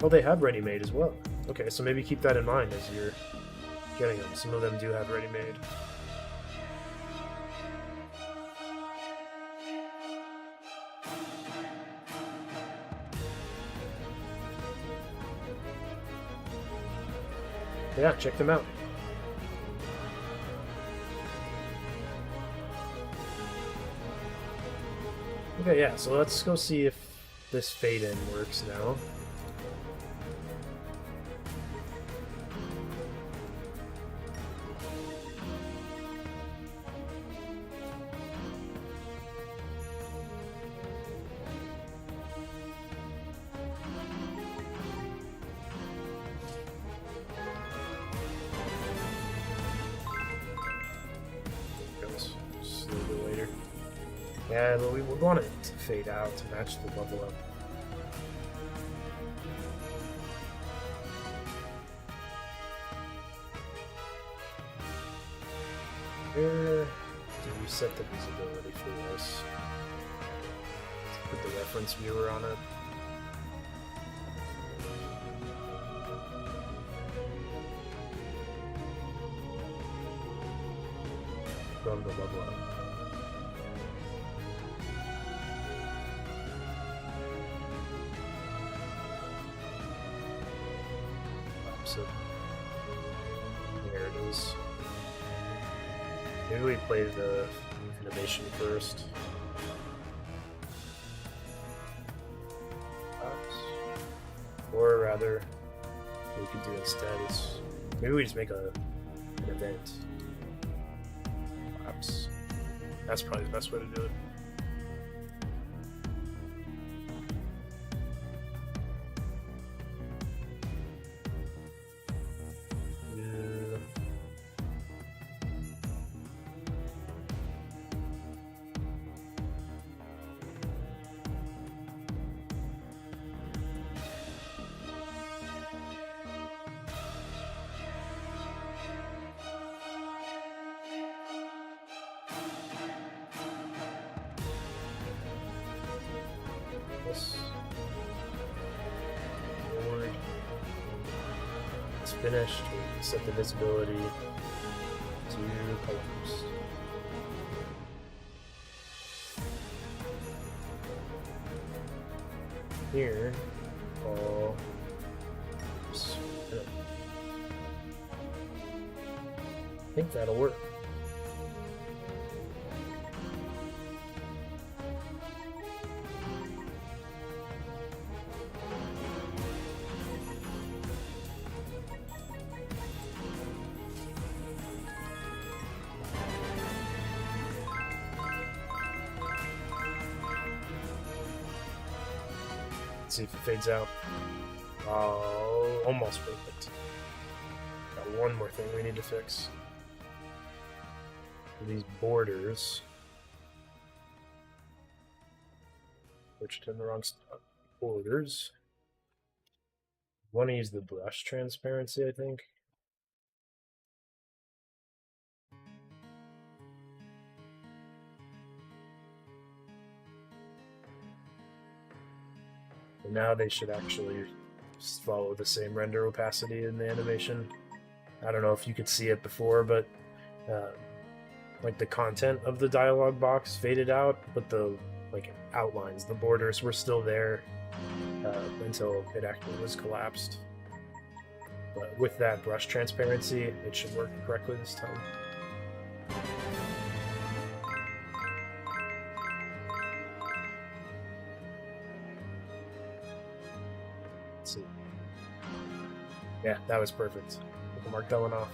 Oh, they have ready-made as well. Okay, so maybe keep that in mind as you're getting them. Some of them do have ready-made. Yeah, check them out. Okay, yeah, so let's go see if this fade-in works now. Yeah, but we would want it to fade out to match the level up. Where do we set the visibility for this? Let's put the reference viewer on it. Run the level up. So there it is. Maybe we play the animation first. Or rather, what we could do instead is maybe we just make an event. Perhaps. That's probably the best way to do it. Forward. It's finished. We set the visibility to colors. Here, all spin. I think that'll work. See if it fades out. Oh, almost perfect. Got one more thing we need to fix. These borders. Switched in the wrong spot. Borders. Want to use the brush transparency, I think. And now they should actually follow the same render opacity in the animation. I don't know if you could see it before, but like the content of the dialog box faded out, but the outlines, the borders were still there until it actually was collapsed. But with that brush transparency, it should work correctly this time. Let's see. Yeah, that was perfect. Mark that one off.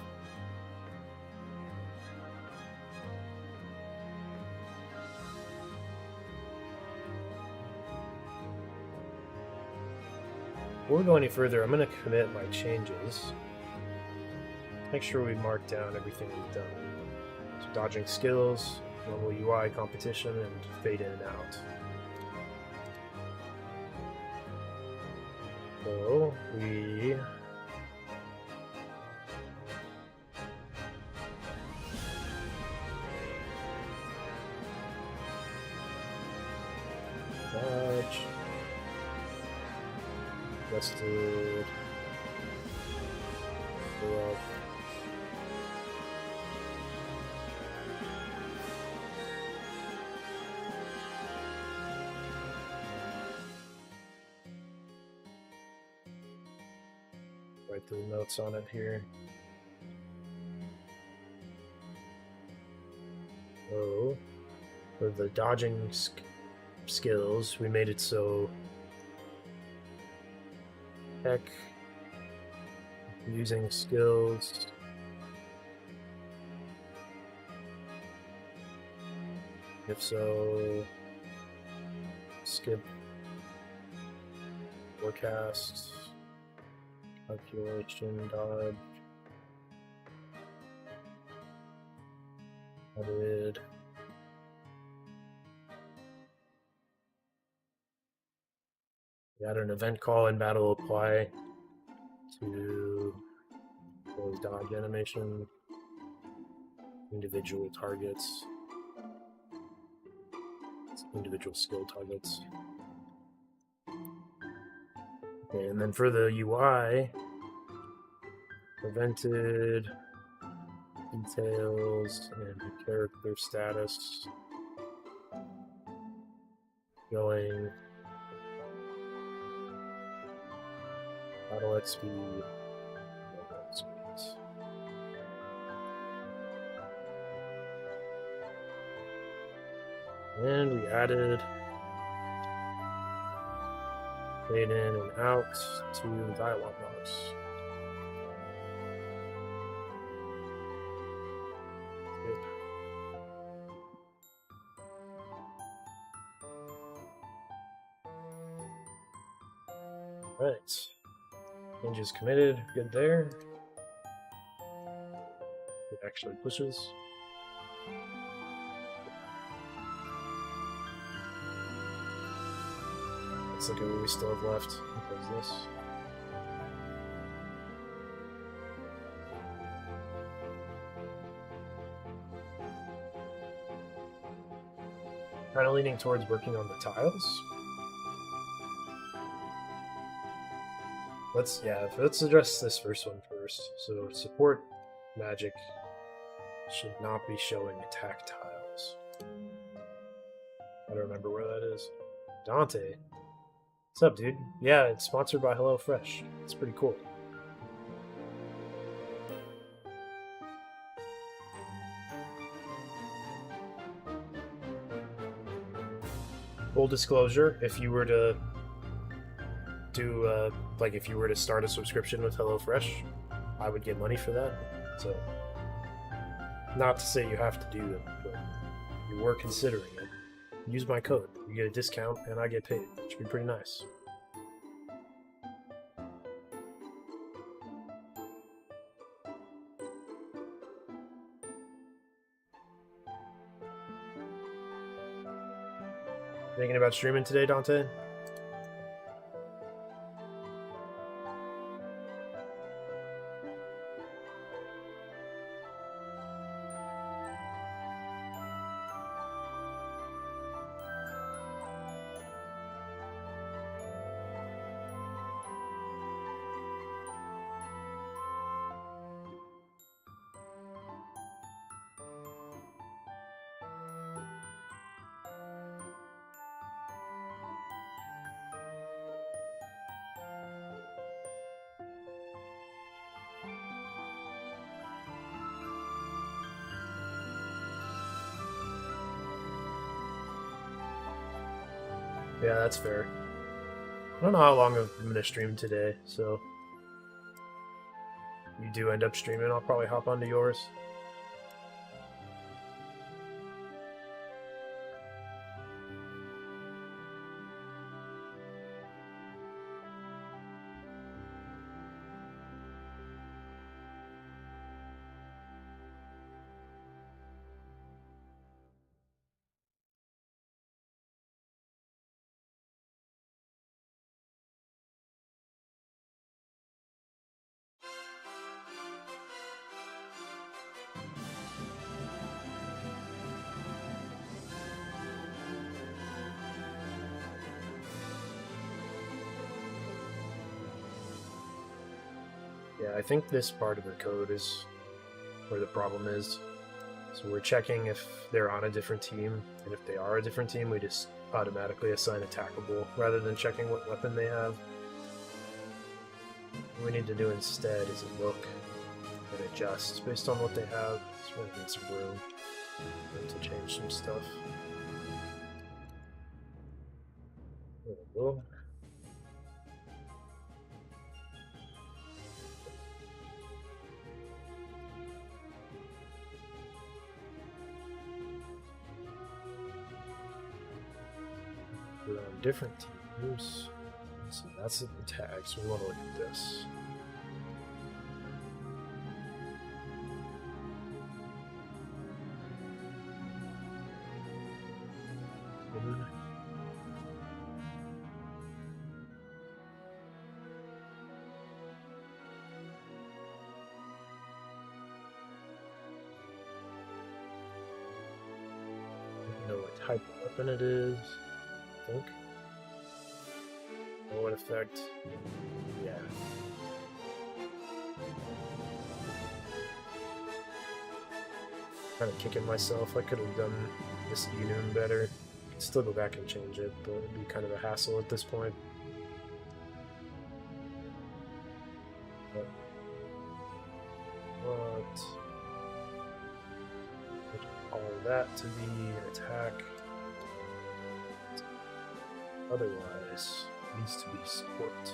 Before we go any further, I'm going to commit my changes. Make sure we mark down everything we've done. So dodging skills, normal UI competition, and fade in and out. So we dodge. Rested. Go up. Write the notes on it here. Oh, for the dodging skills, we made it so heck using skills. If so, skip forecast, calculation, dodge, added. We add an event call and battle apply to close dodge animation, individual targets, individual skill targets. Okay, and then for the UI, prevented details and character status going battle XP. And we added fade in and out to the dialog box. All right. Changes committed, good there. It actually pushes. Let's look at what we still have left. Close this. Kind of leaning towards working on the tiles. Let's address this first one first. So support magic should not be showing attack tiles. I don't remember where that is. Dante. What's up, dude? Yeah, it's sponsored by HelloFresh. It's pretty cool. Full disclosure, if you were to do if you were to start a subscription with HelloFresh, I would get money for that. So, not to say you have to do it, but if you were considering it, use my code. You get a discount, and I get paid. It should be pretty nice. Thinking about streaming today, Dante? Yeah, that's fair. I don't know how long I'm going to stream today, so you do end up streaming, I'll probably hop onto yours. Yeah, I think this part of the code is where the problem is. So we're checking if they're on a different team, and if they are a different team, we just automatically assign attackable rather than checking what weapon they have. What we need to do instead is look and adjust based on what they have. So we're going to get some room to change some stuff. There we go. We're on different teams. So that's the tag, so we want to look at this. Know what type of weapon it is, I think. What effect? Yeah. Kind of kicking myself. I could have done this unum better. Could still go back and change it, but it'd be kind of a hassle at this point. But what? All that to be an attack. Otherwise, it needs to be support.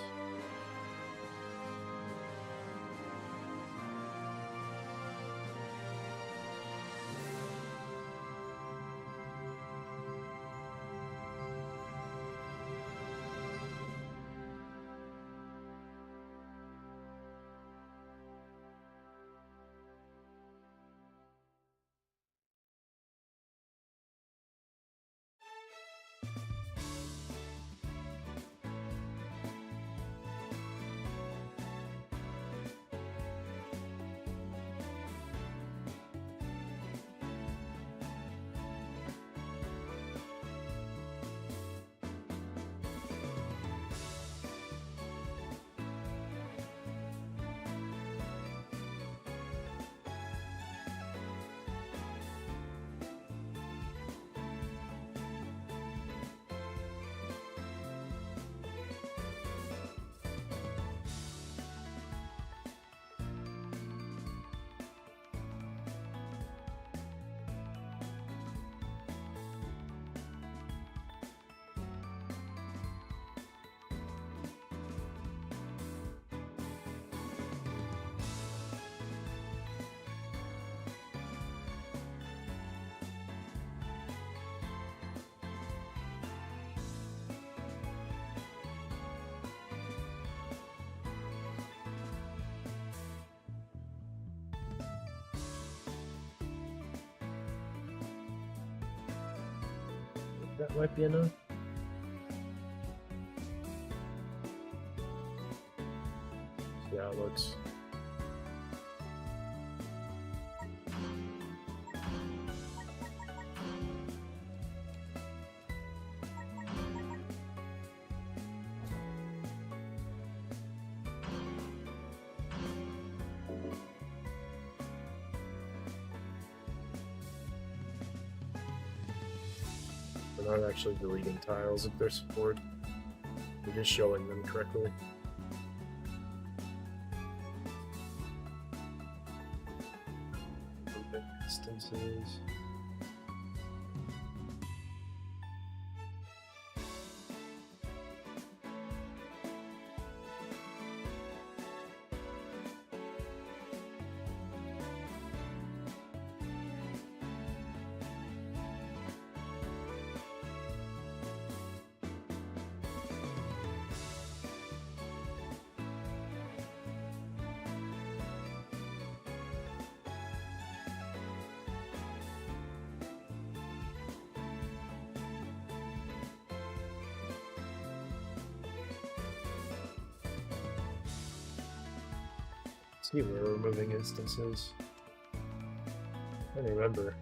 That might be enough. that looks. We're not actually deleting tiles if they're stored. We're just showing them correctly. Instances. See where we're removing instances. I don't remember.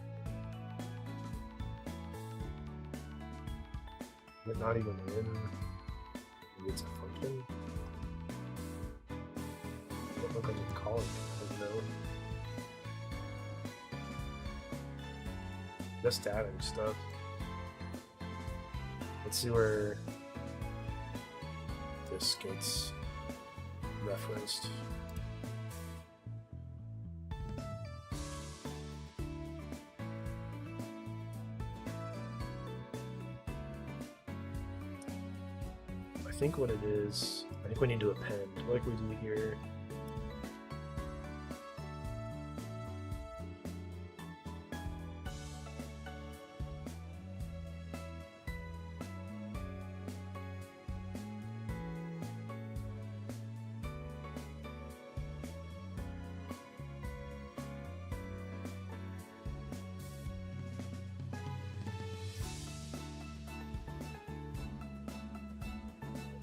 But not even in. Maybe it's a function. Don't look like I'm calling it. I don't know. Just adding stuff. Let's see where this gets referenced. I think what it is, I think we need to append, like we do here.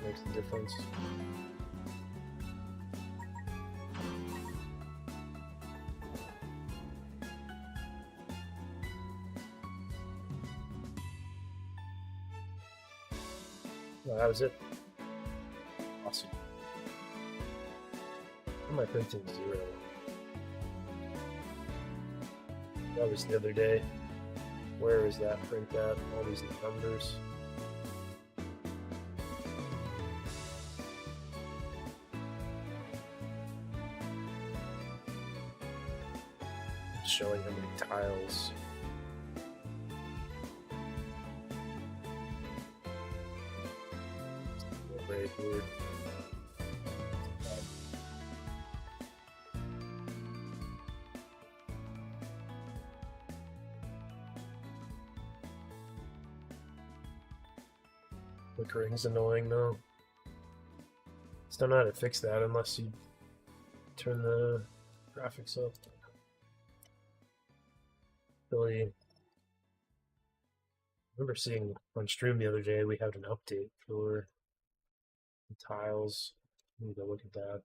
Makes the difference. Well, that was it. Awesome. Why am I printing 0? That was the other day. Where is that print at? All these numbers. Showing how many tiles. Very weird. Flickering is annoying though. Just don't know how to fix that unless you turn the graphics up. Really, I remember seeing on stream the other day we had an update for the tiles. Let me go look at that.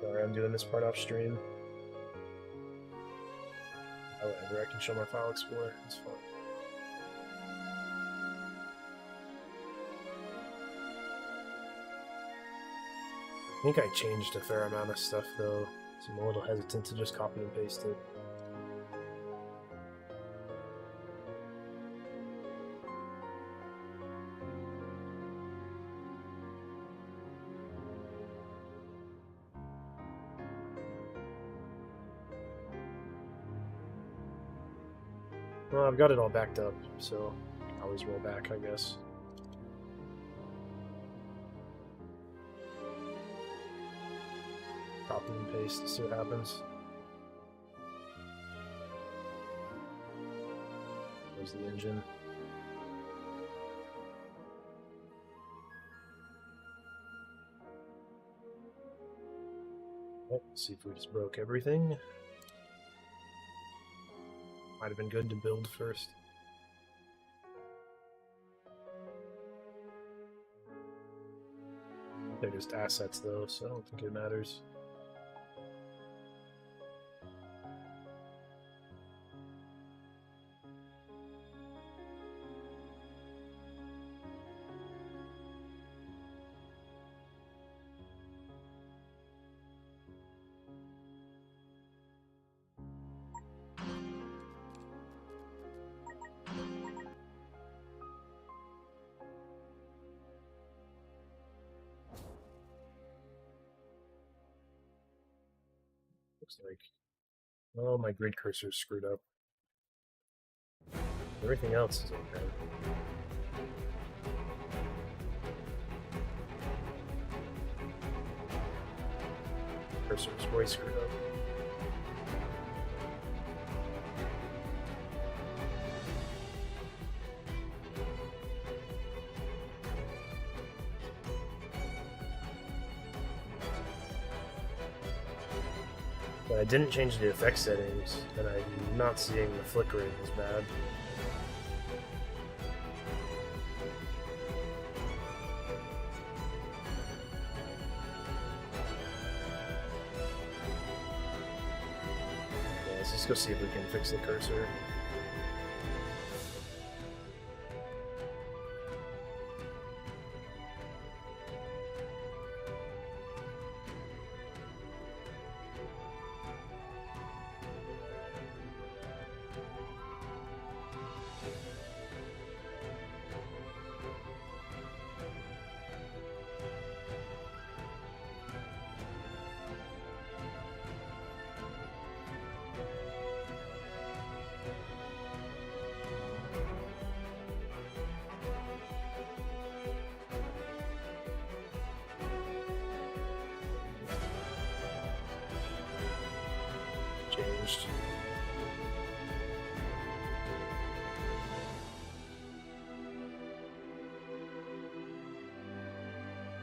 Sorry, I'm doing this part off stream. However, I can show my file explorer. It's fine. I think I changed a fair amount of stuff though, so I'm a little hesitant to just copy and paste it. Well, I've got it all backed up, so I can always roll back, I guess. copy and paste to see what happens. There's the engine. Let's see if we just broke everything. Might have been good to build first. They're just assets though, so I don't think it matters. Looks like, oh, my grid cursor's screwed up. Everything else is okay. Cursor's way screwed up. But I didn't change the effect settings, and I'm not seeing the flickering as bad. Yeah, let's just go see if we can fix the cursor. Changed.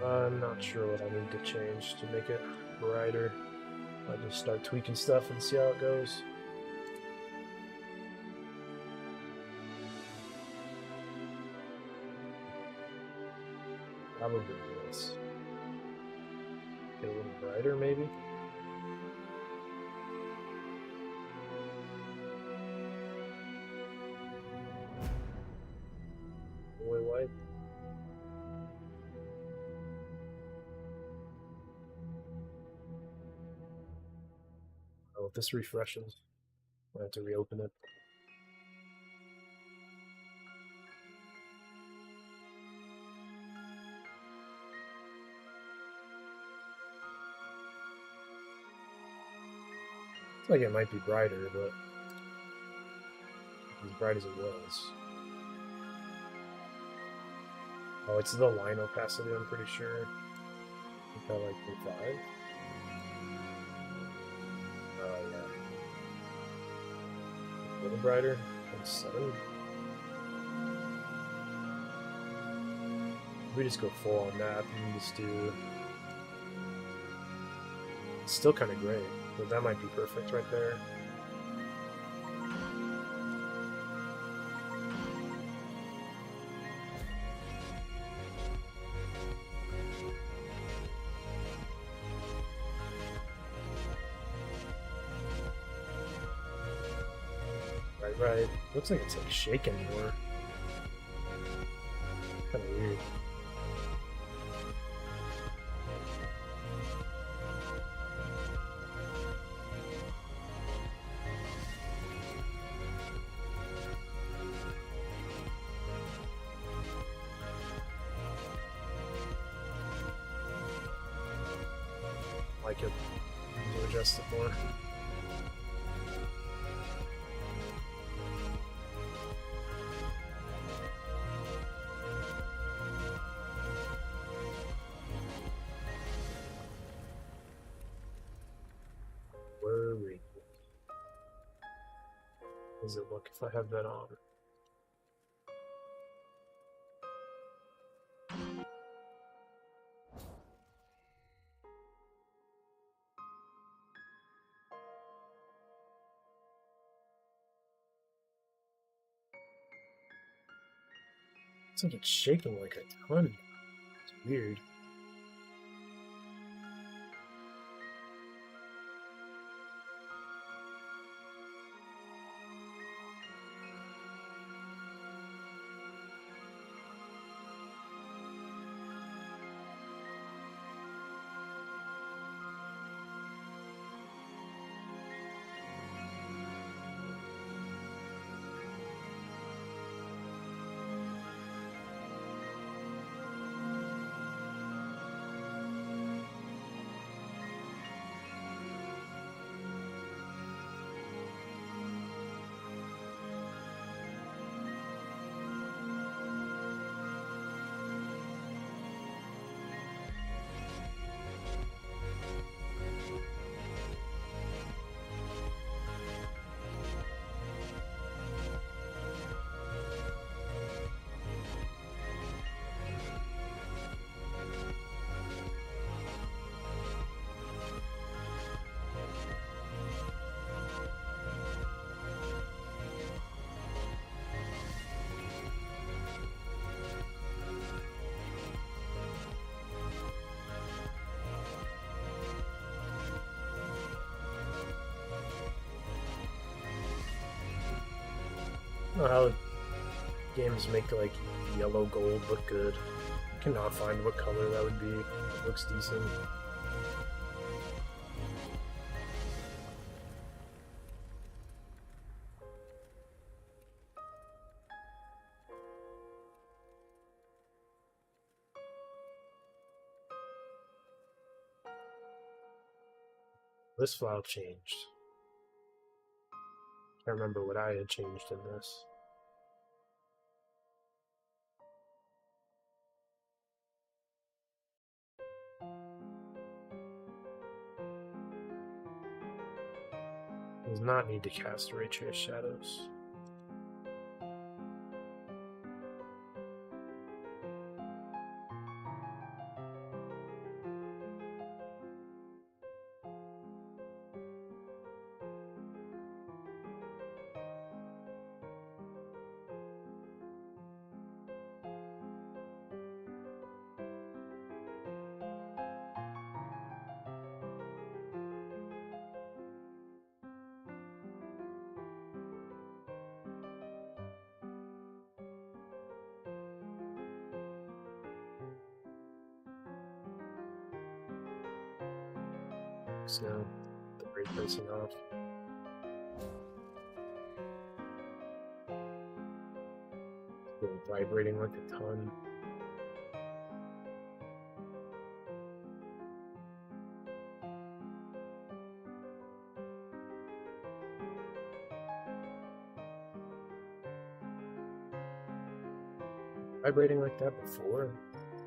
I'm not sure what I need to change to make it brighter. I just start tweaking stuff and see how it goes. Probably this. Get a little brighter, maybe? White. Oh, if this refreshes, I have to reopen it. Looks like it might be brighter, but as bright as it was. Oh, it's the line opacity, I'm pretty sure. I think I like E5. Oh, yeah. A little brighter. 7. We just go full on that and just do. It's still kind of gray, but that might be perfect right there. Right. Looks like it's like shaking more. Kind of weird. Like it. To adjust it more. Does it look if I have that on? It's like it's shaking like a ton. It's weird. I don't know how games make like yellow gold look good. I cannot find what color that would be. It looks decent. This file changed. I remember what I had changed in this. Does not need to cast ray trace shadows. So the ray tracing off. Still vibrating like a ton. Vibrating like that before?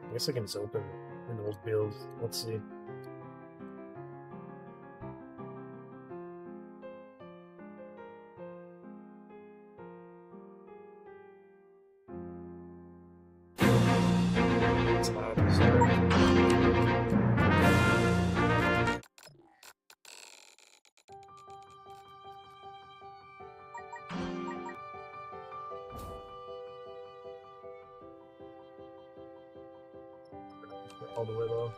I guess I can just open an old build. Let's see. It's loud. All the way low.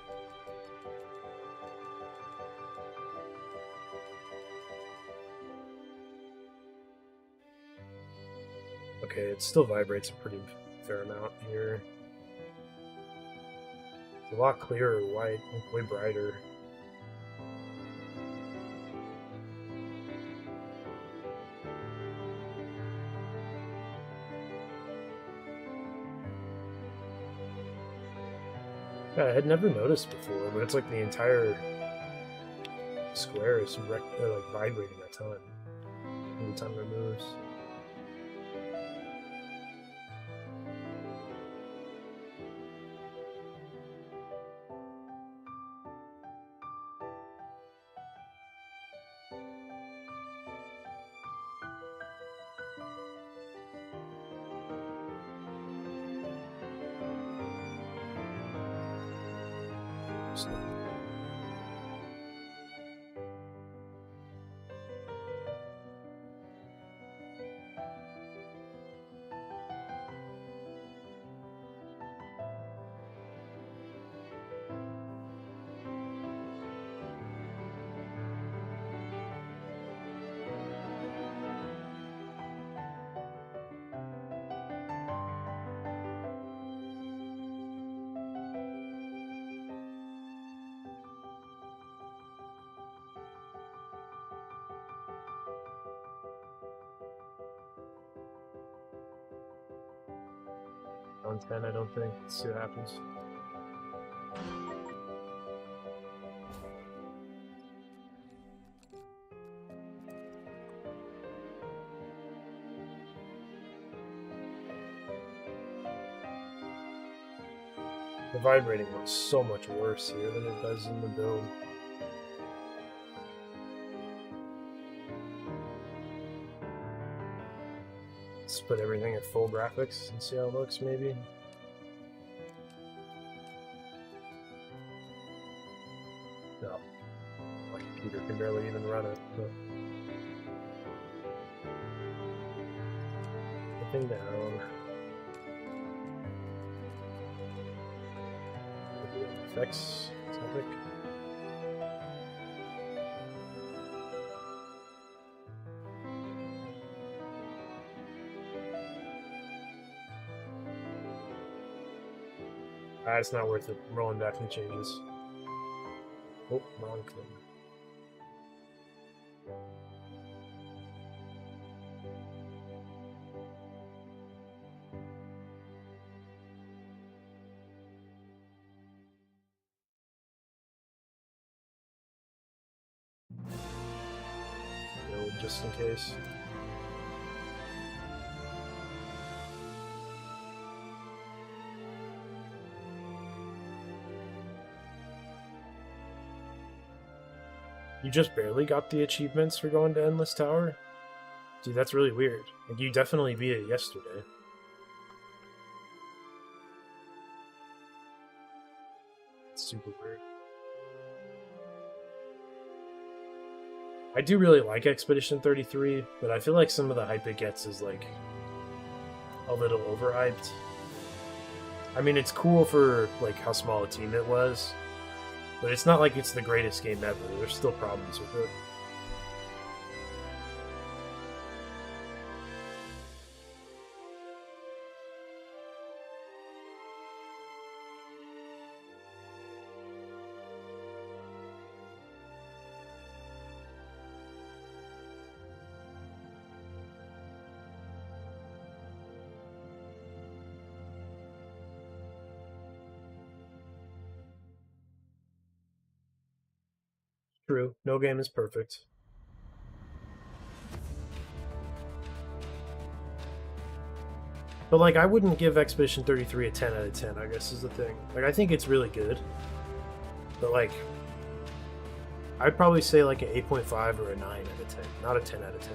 Okay, it still vibrates a pretty fair amount here. It's a lot clearer, white, way brighter. Yeah, I had never noticed before, but it's like the entire square is like vibrating a ton every time it moves. on 10, I don't think. Let's see what happens. The vibrating looks so much worse here than it does in the build. Let's put everything at full graphics and see how it looks, maybe. No. My computer can barely even run it. But... Everything down. Effects topic. It's not worth it. I'm rolling back the changes. Oh, wrong thing. Build just in case. You just barely got the achievements for going to Endless Tower? Dude, that's really weird. Like, you definitely beat it yesterday. It's super weird. I do really like Expedition 33, but I feel like some of the hype it gets is, like, a little overhyped. I mean, it's cool for, like, how small a team it was, but it's not like it's the greatest game ever. There's still problems with it. True, no game is perfect. But, like, I wouldn't give Expedition 33 a 10 out of 10, I guess is the thing. Like, I think it's really good. But, like, I'd probably say, like, an 8.5 or a 9 out of 10, not a 10 out of 10.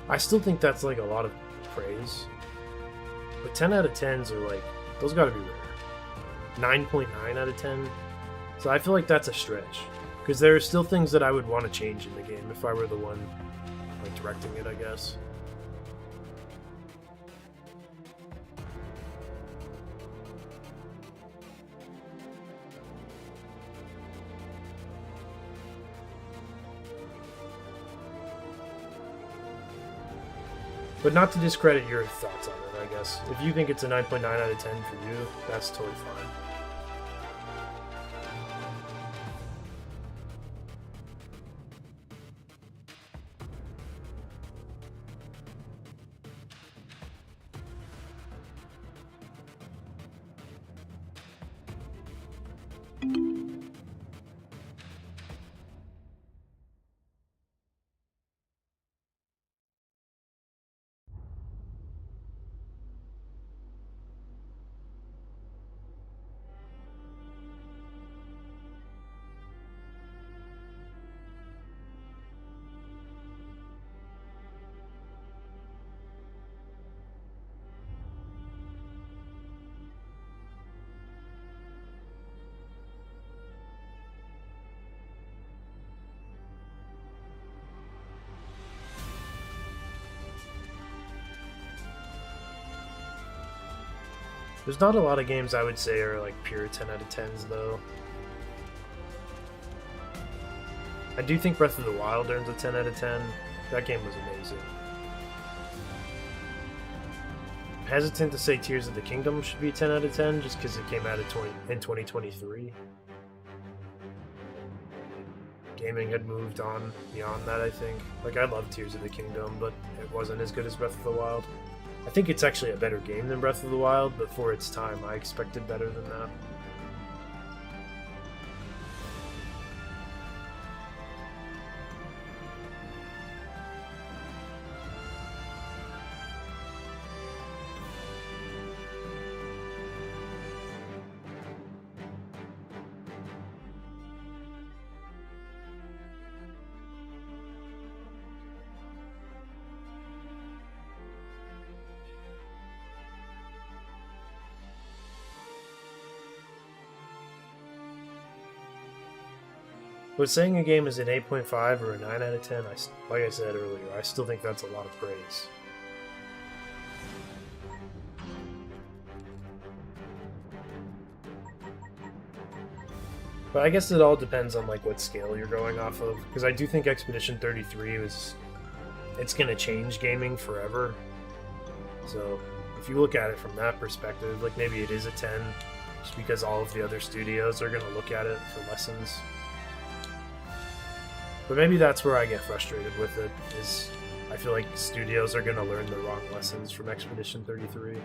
I still think that's, like, a lot of praise. But 10 out of 10s are, like, those gotta be rare. 9.9 out of 10. So I feel like that's a stretch. Because there are still things that I would want to change in the game if I were the one, like, directing it, I guess. But not to discredit your thoughts on it, I guess. If you think it's a 9.9 out of 10 for you, that's totally fine. There's not a lot of games I would say are like pure 10 out of 10s though. I do think Breath of the Wild earns a 10 out of 10. That game was amazing. I'm hesitant to say Tears of the Kingdom should be 10 out of 10 just because it came out in 2023. Gaming had moved on beyond that, I think. Like, I love Tears of the Kingdom, but it wasn't as good as Breath of the Wild. I think it's actually a better game than Breath of the Wild, but for its time, I expected better than that. But saying a game is an 8.5 or a 9 out of 10, like I said earlier, I still think that's a lot of praise. But I guess it all depends on like what scale you're going off of, because I do think Expedition 33 it's going to change gaming forever. So if you look at it from that perspective, like maybe it is a 10, just because all of the other studios are going to look at it for lessons. But maybe that's where I get frustrated with it, is I feel like studios are going to learn the wrong lessons from Expedition 33.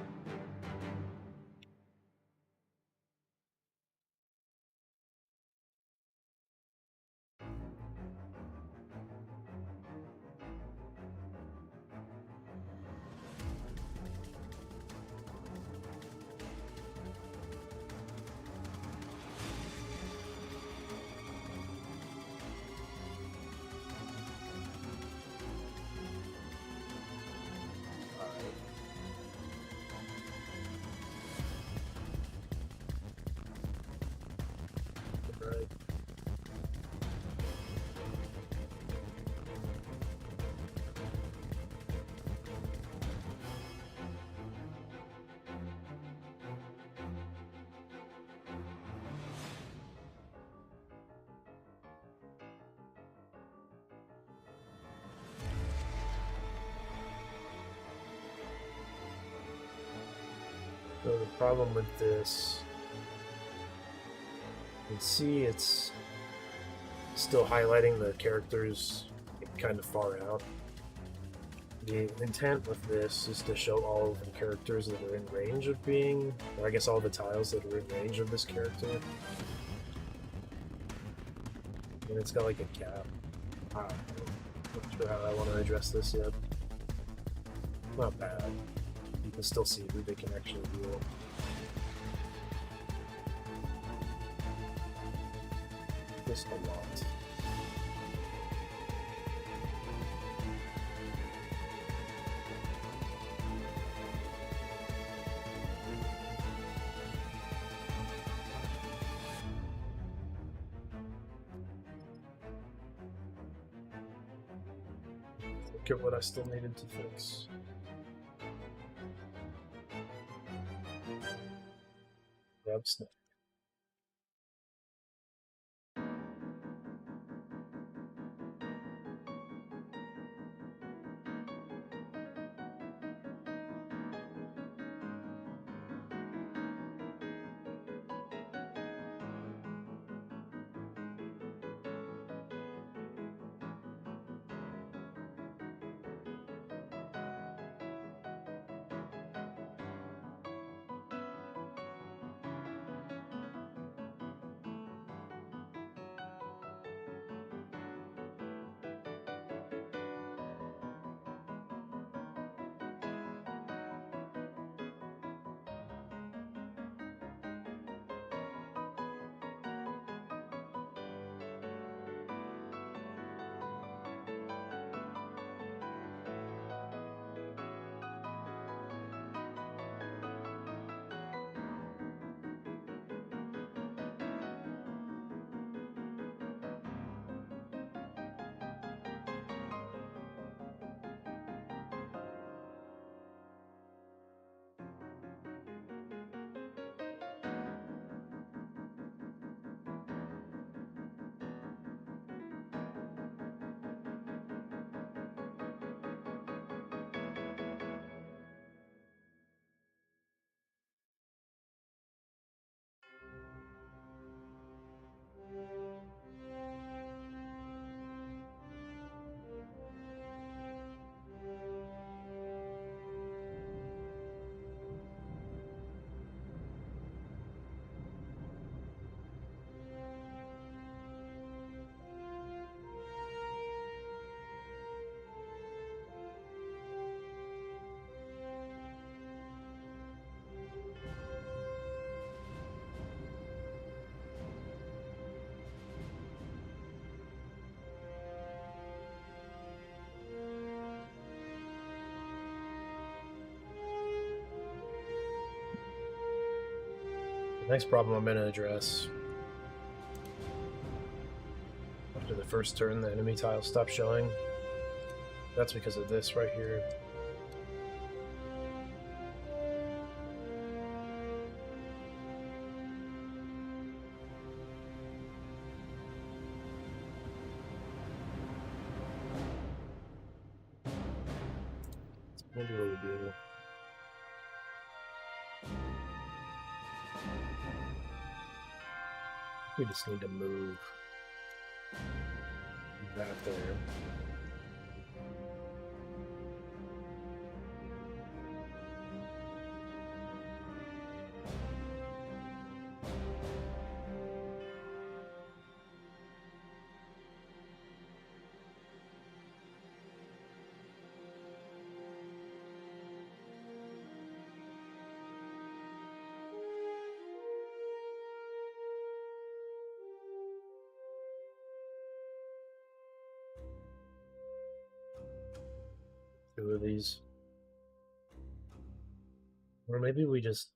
Right. So the problem with this, you can see it's still highlighting the characters kind of far out. The intent with this is to show all of the characters that are in range of being, or I guess all the tiles that are in range of this character. And it's got like a cap. I'm not sure how I want to address this yet. Not bad. You can still see who they can actually heal. Just a lot. Look at what I still needed to fix. Grab snap. Next problem I'm going to address. After the first turn, the enemy tile stopped showing. That's because of this right here. Maybe what we do. We just need to move that there. Two of these. Or maybe we just...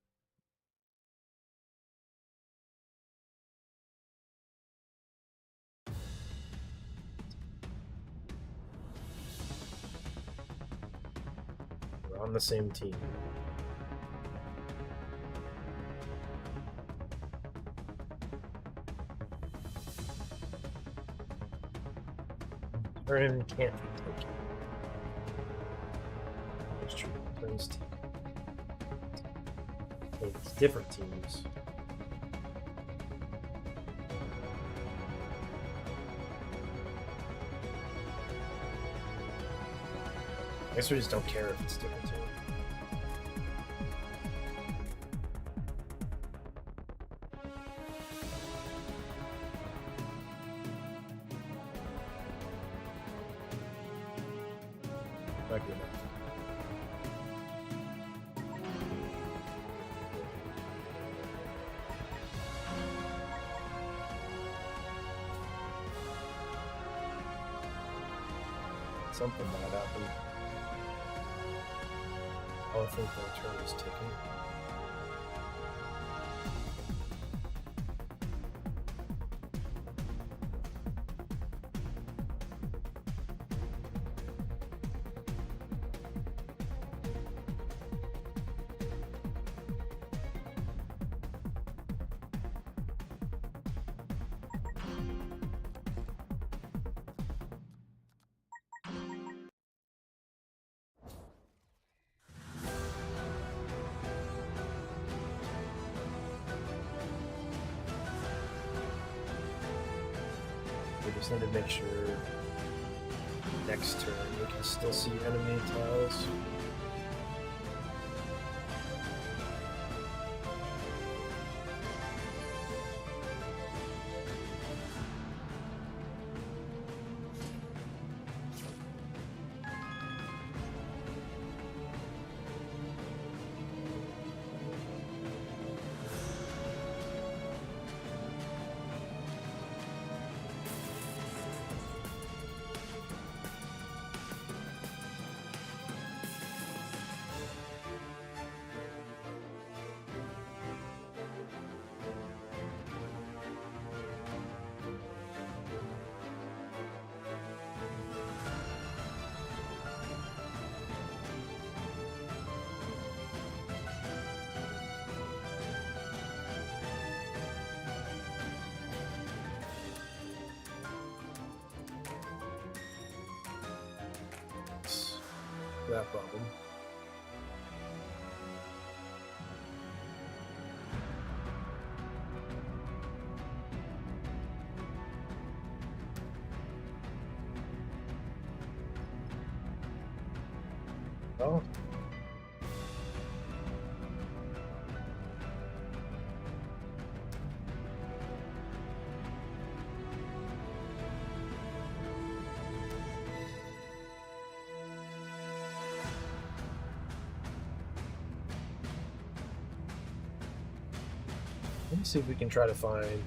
We're on the same team. Turn can't be taken. That's true. Turns taken. It's different teams. I guess we just don't care if it's different team. Not good enough. Something might happen. Oh, I think my turn is ticking. We just need to make sure next turn we can still see enemy tiles. That problem. Oh. Let me see if we can try to find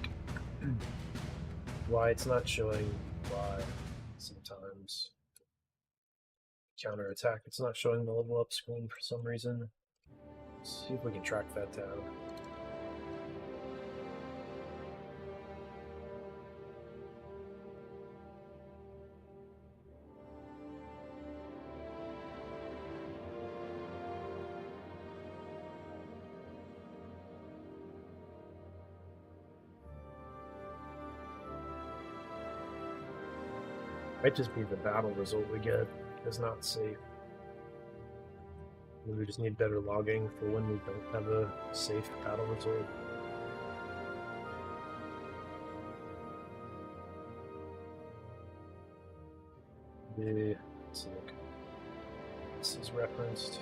why it's not showing why sometimes. Counter attack, it's not showing the level up screen for some reason. Let's see if we can track that down. Might just be the battle result we get is not safe. We just need better logging for when we don't have a safe battle result. Let's look. This is referenced.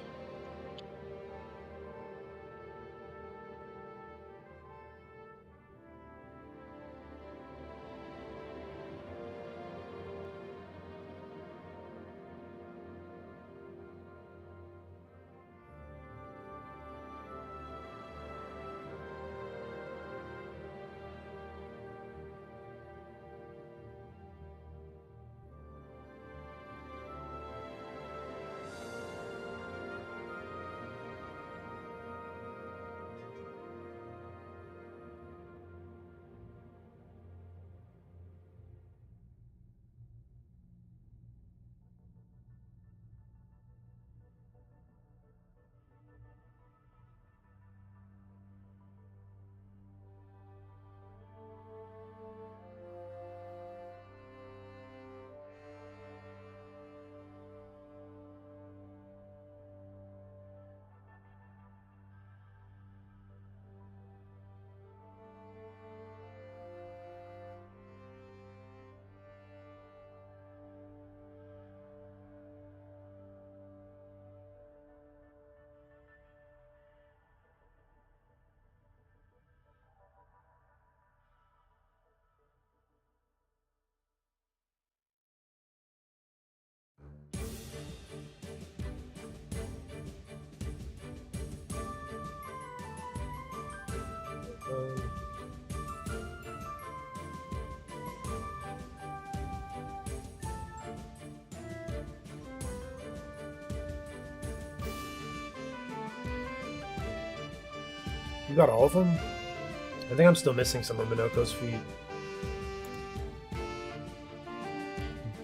You got all of them? I think I'm still missing some of Minoko's feet.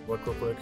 Look real quick.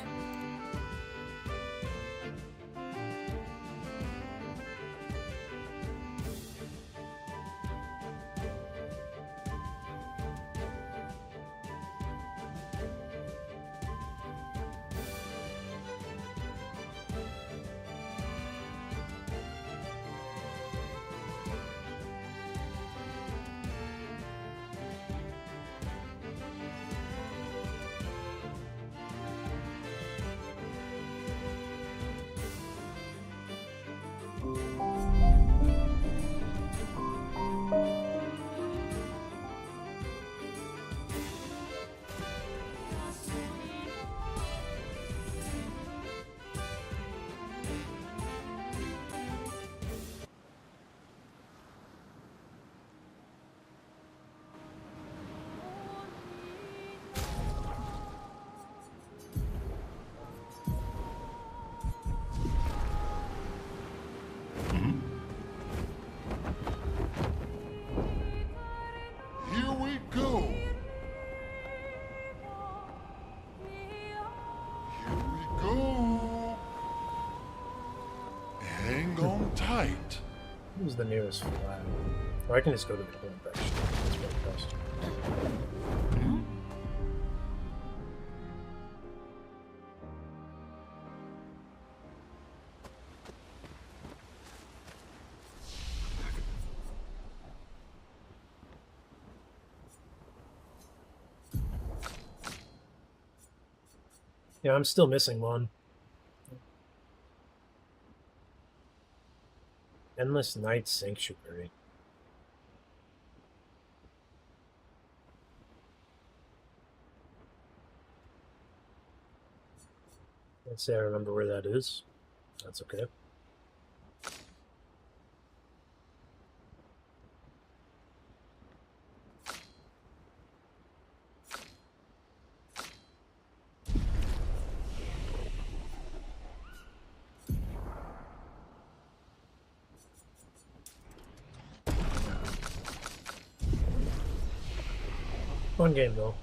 Tight. Who's the nearest flat? Or I can just go to the point actually. That's probably best. Yeah, I'm still missing one. Endless Night Sanctuary. Let's say I remember where that is. That's okay. Fun game though.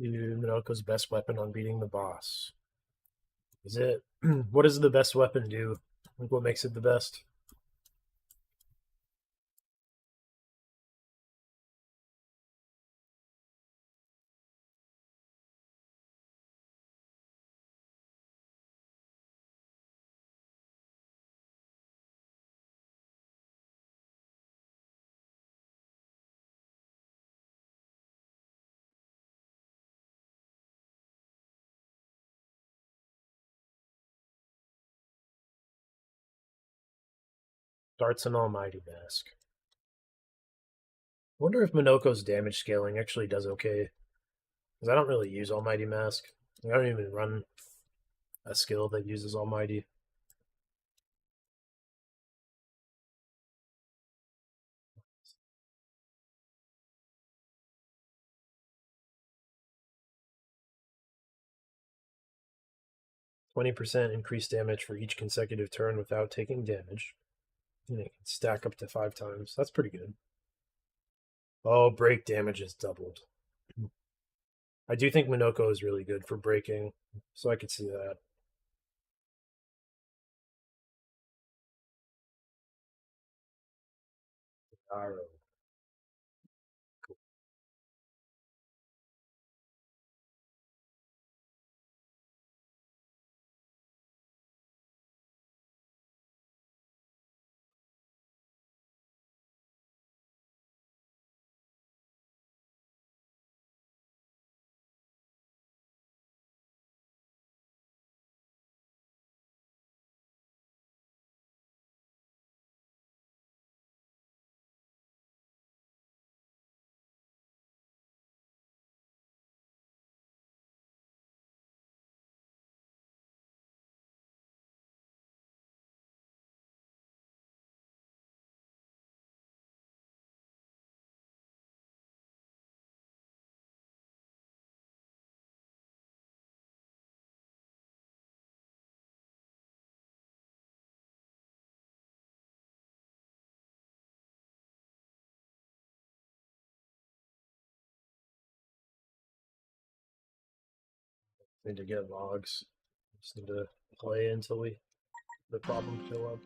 Minoko's best weapon on beating the boss. Is it? What does the best weapon do? Like, what makes it the best? Darts and Almighty Mask. I wonder if Minoko's damage scaling actually does okay. Because I don't really use Almighty Mask. I don't even run a skill that uses Almighty. %20 increased damage for each consecutive turn without taking damage. And it can stack up to 5 times. That's pretty good. Oh, break damage is doubled. I do think Minoko is really good for breaking, so I could see that. Arrow. Need to get logs. Just need to play until the problems show up.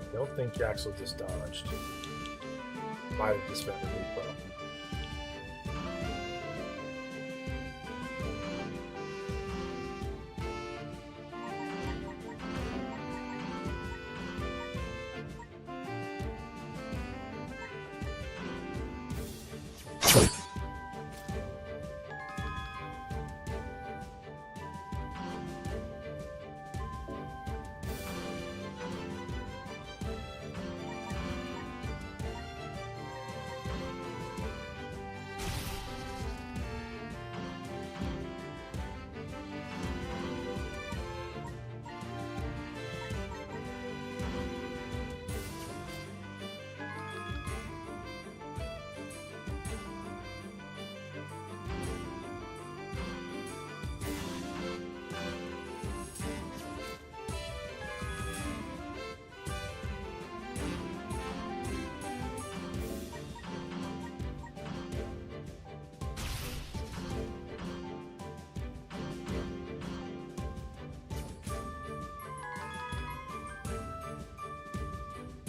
I don't think Jaxel just dodged. Might have just found a new problem.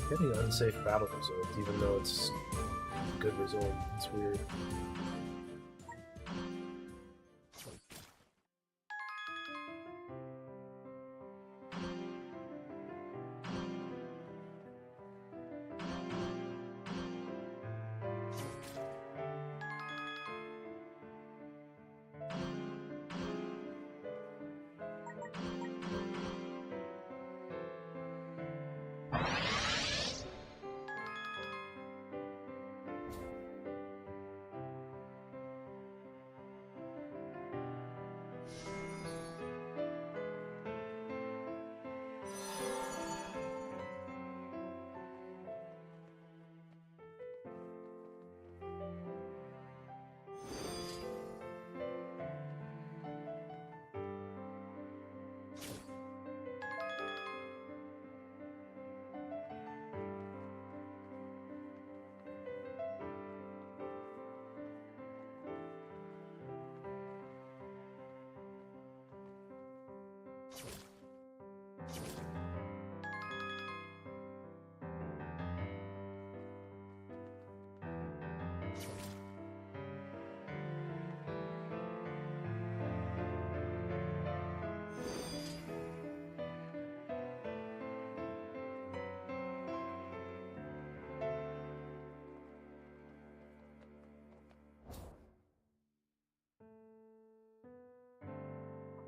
Getting an unsafe battle result, even though it's a good result. It's weird.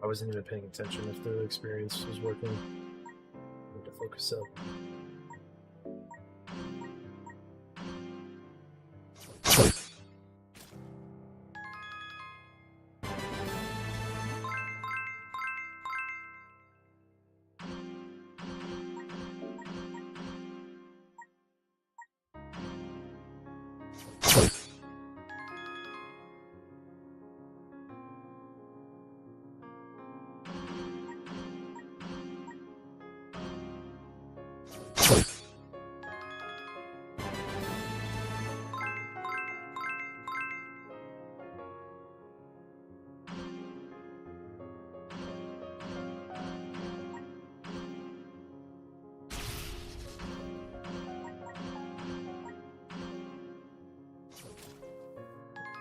wasn't even paying attention if the experience was working. I need to focus up.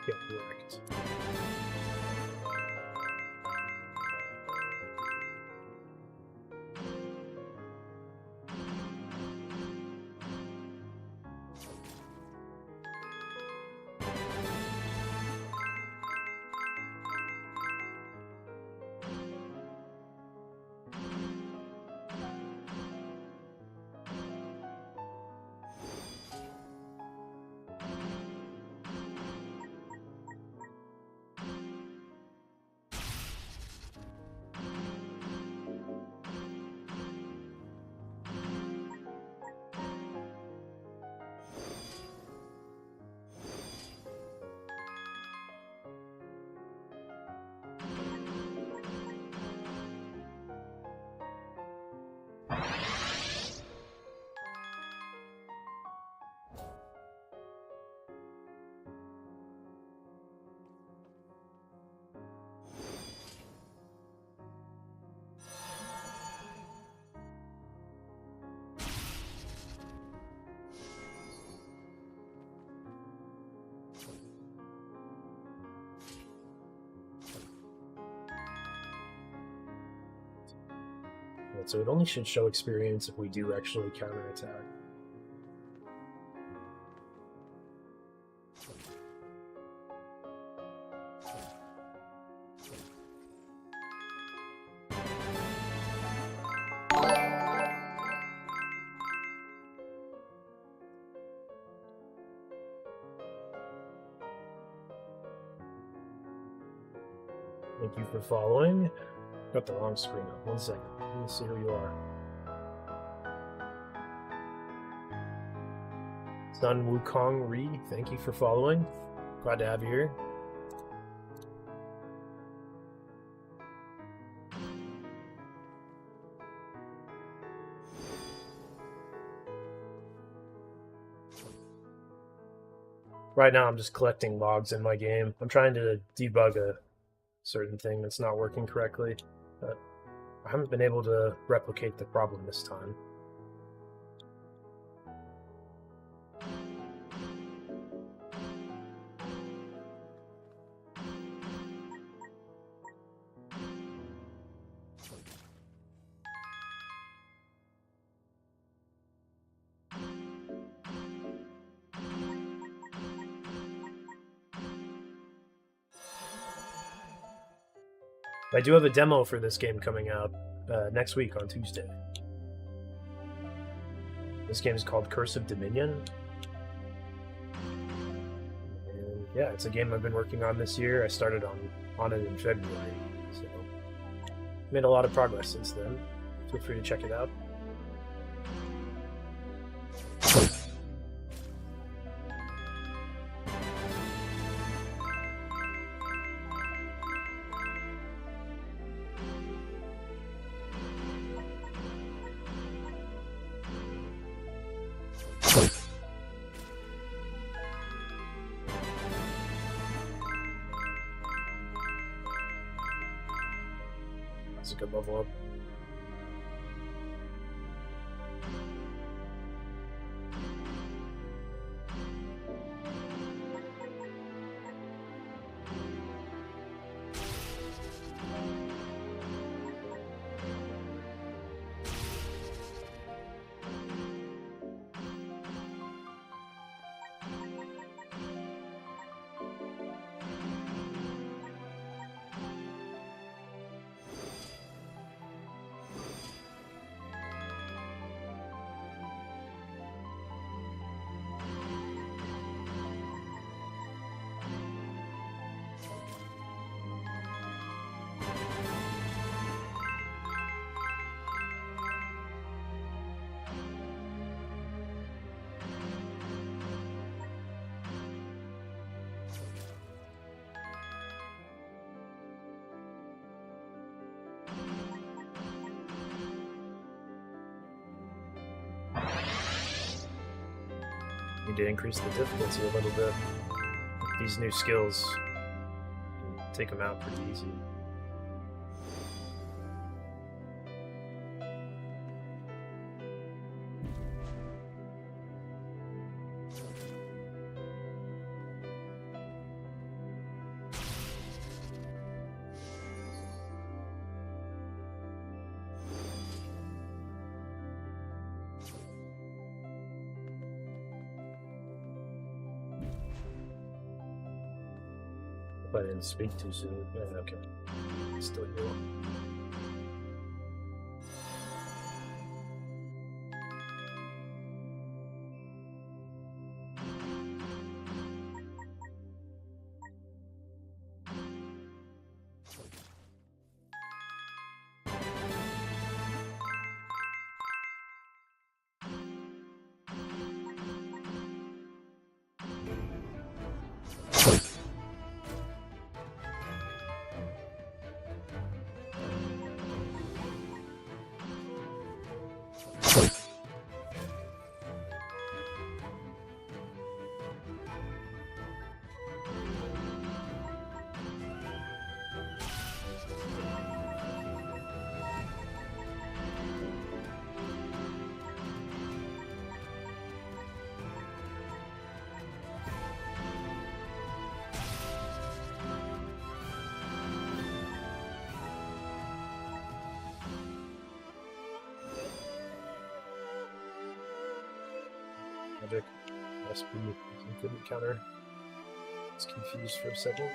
Get wrecked. So it only should show experience if we do actually counterattack. Thank you for following. Got the wrong screen up. 1 second. Let me see who you are. Sun Wukong Ri, thank you for following. Glad to have you here. Right now I'm just collecting logs in my game. I'm trying to debug a certain thing that's not working correctly, but I haven't been able to replicate the problem this time. I do have a demo for this game coming out next week on Tuesday. This game is called Curse of Dominion. And yeah, it's a game I've been working on this year. I started on it in February, so made a lot of progress since then. Feel free to check it out. That's a good level up. Need to increase the difficulty a little bit. These new skills take them out pretty easy. I didn't speak too soon. Yeah, okay. Still here. Magic must be good encounter. I was confused for a second.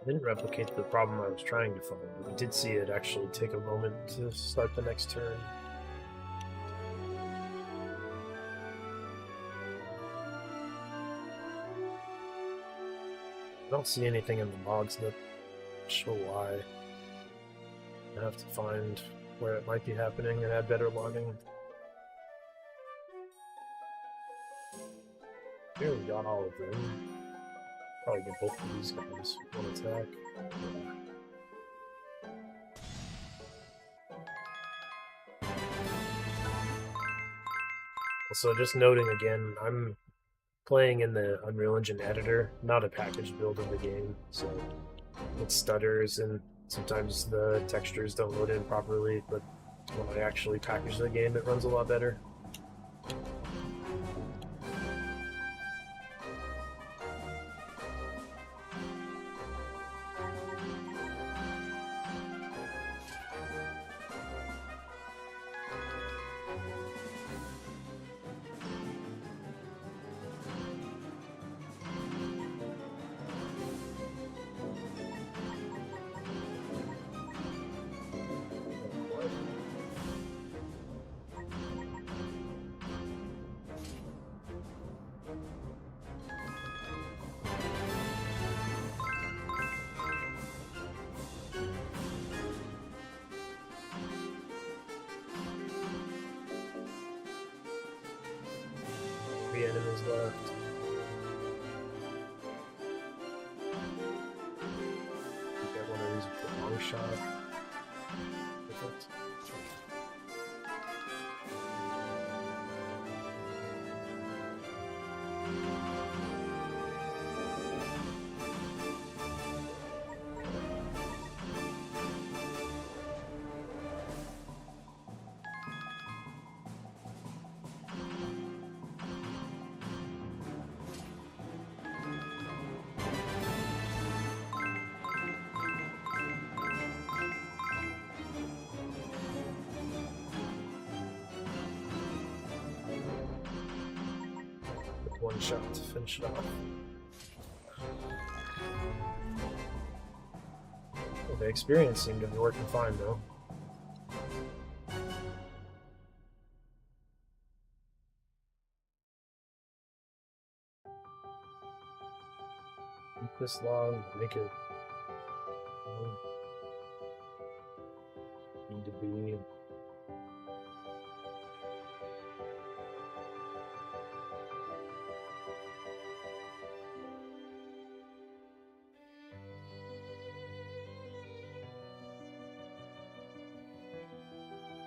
Didn't replicate the problem I was trying to find, but I did see it actually take a moment to start the next turn. I don't see anything in the logs that show why. I have to find where it might be happening and add better logging. Here we got all of them. Probably get both of these guys one attack. Also, just noting again, I'm playing in the Unreal Engine editor, not a package build of the game, so it stutters and sometimes the textures don't load in properly, but when I actually package the game, it runs a lot better. 3 enemies left. Get one of these with a long shot. Perfect. One shot to finish it off. Well, the experience seemed to be working fine, though. Keep this long, make it need to be.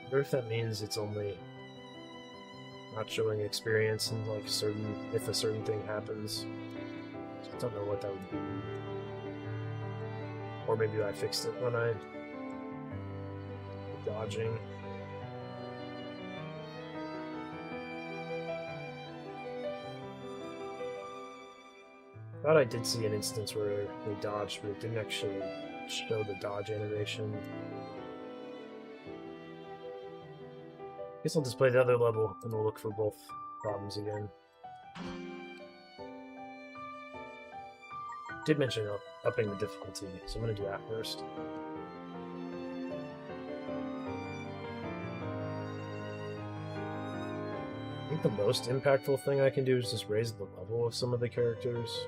I wonder if that means it's only not showing experience and like if a certain thing happens. I don't know what that would be. Or maybe I fixed it when I dodging. I thought I did see an instance where they dodged, but it didn't actually show the dodge animation. Guess I'll just play the other level, and we'll look for both problems again. Did mention upping the difficulty, so I'm going to do that first. I think the most impactful thing I can do is just raise the level of some of the characters.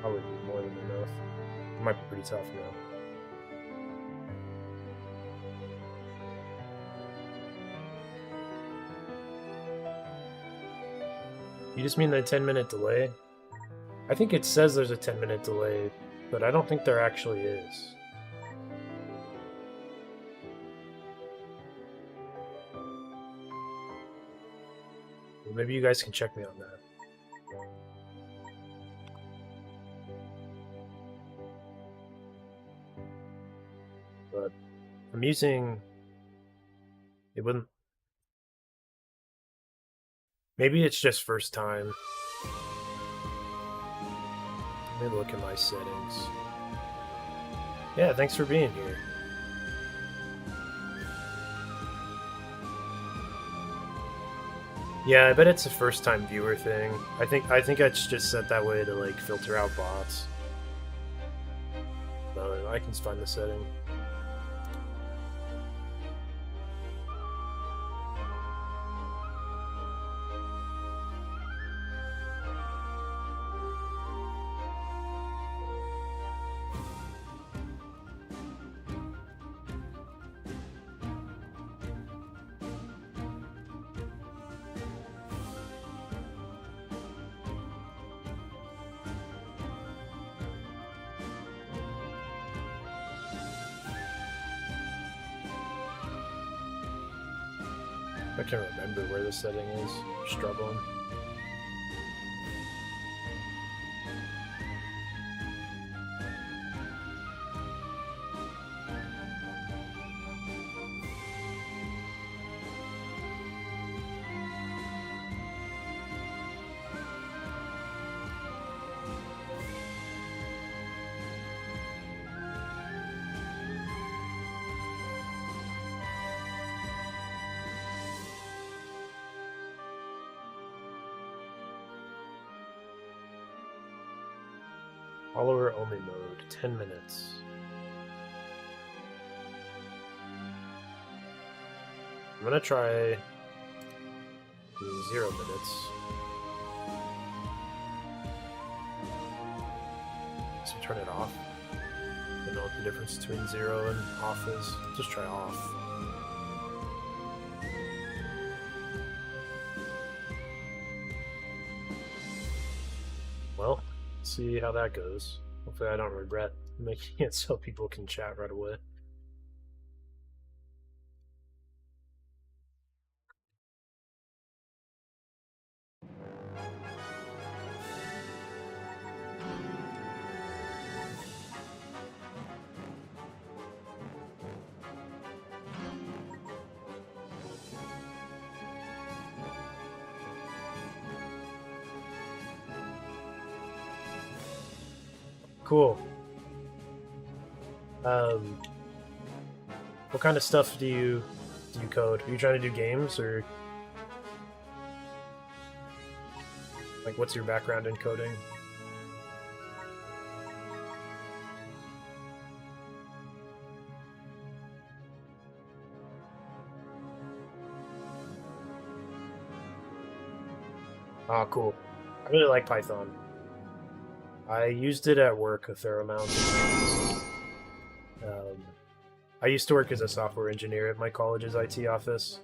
Probably more than enough. It might be pretty tough now. You just mean the 10-minute delay? I think it says there's a 10-minute delay, but I don't think there actually is. Maybe you guys can check me on that. But I'm using... It wouldn't... Maybe it's just first time. Let me look at my settings. Yeah, thanks for being here. Yeah, I bet it's a first-time viewer thing. I think it's just set that way to like filter out bots. No, I can find the setting. I can't remember where the setting is. I'm struggling. Follower only mode, 10 minutes. I'm gonna try doing 0 minutes. So turn it off. I don't know what the difference between 0 and off is. Just try off. Well, see how that goes. Hopefully I don't regret making it so people can chat right away. Cool. What kind of stuff do you code? Are you trying to do games, or like what's your background in coding? Ah, cool. I really like Python. I used it at work a fair amount. I used to work as a software engineer at my college's IT office.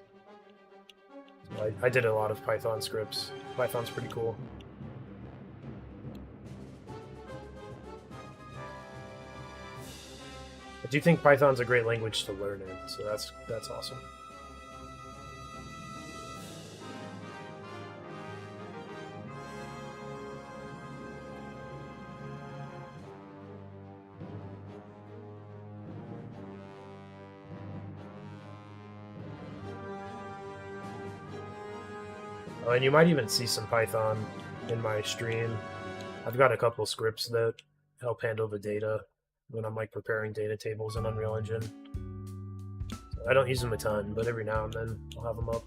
So I did a lot of Python scripts. Python's pretty cool. I do think Python's a great language to learn in, so that's awesome. Oh, and you might even see some Python in my stream. I've got a couple scripts that help handle the data when I'm like preparing data tables in Unreal Engine. So I don't use them a ton, but every now and then I'll have them up.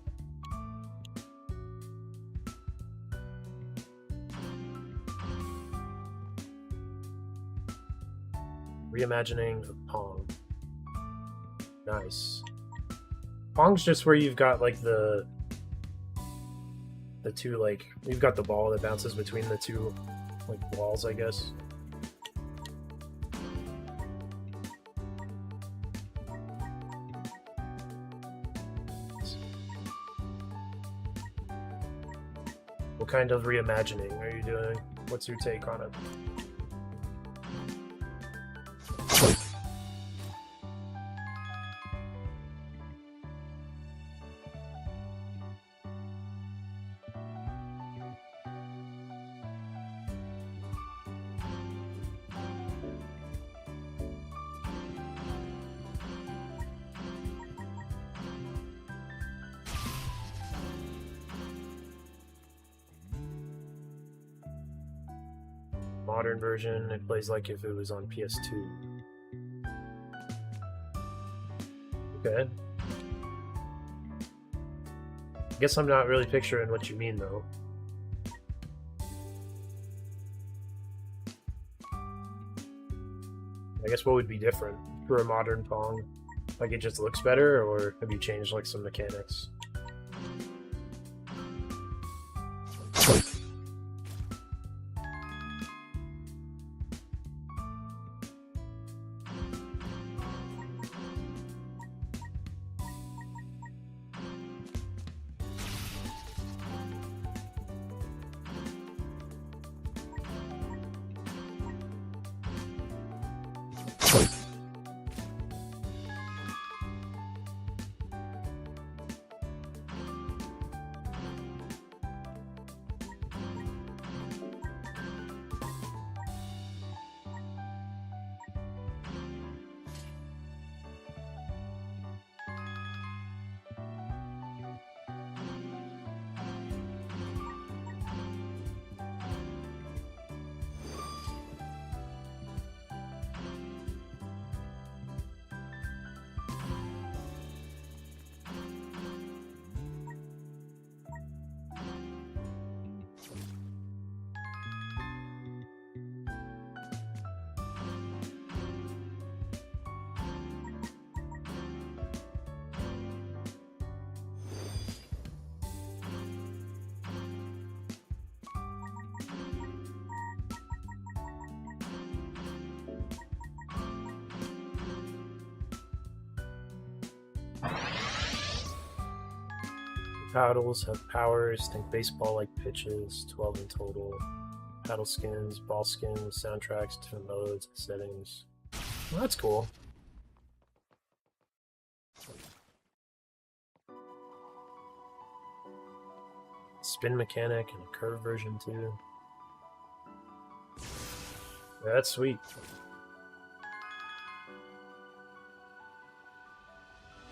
Reimagining of Pong. Nice. Pong's just where you've got like the two, like, you've got the ball that bounces between the two like walls, I guess. What kind of reimagining are you doing? What's your take on it? Modern version, it plays like if it was on PS2. Okay. I guess I'm not really picturing what you mean, though. I guess what would be different for a modern Pong? Like, it just looks better, or have you changed, like, some mechanics? paddles have powers. Think baseball-like pitches. 12 in total. Paddle skins, ball skins, soundtracks, different modes, settings. Well, that's cool. Spin mechanic and a curve version too. Yeah, that's sweet.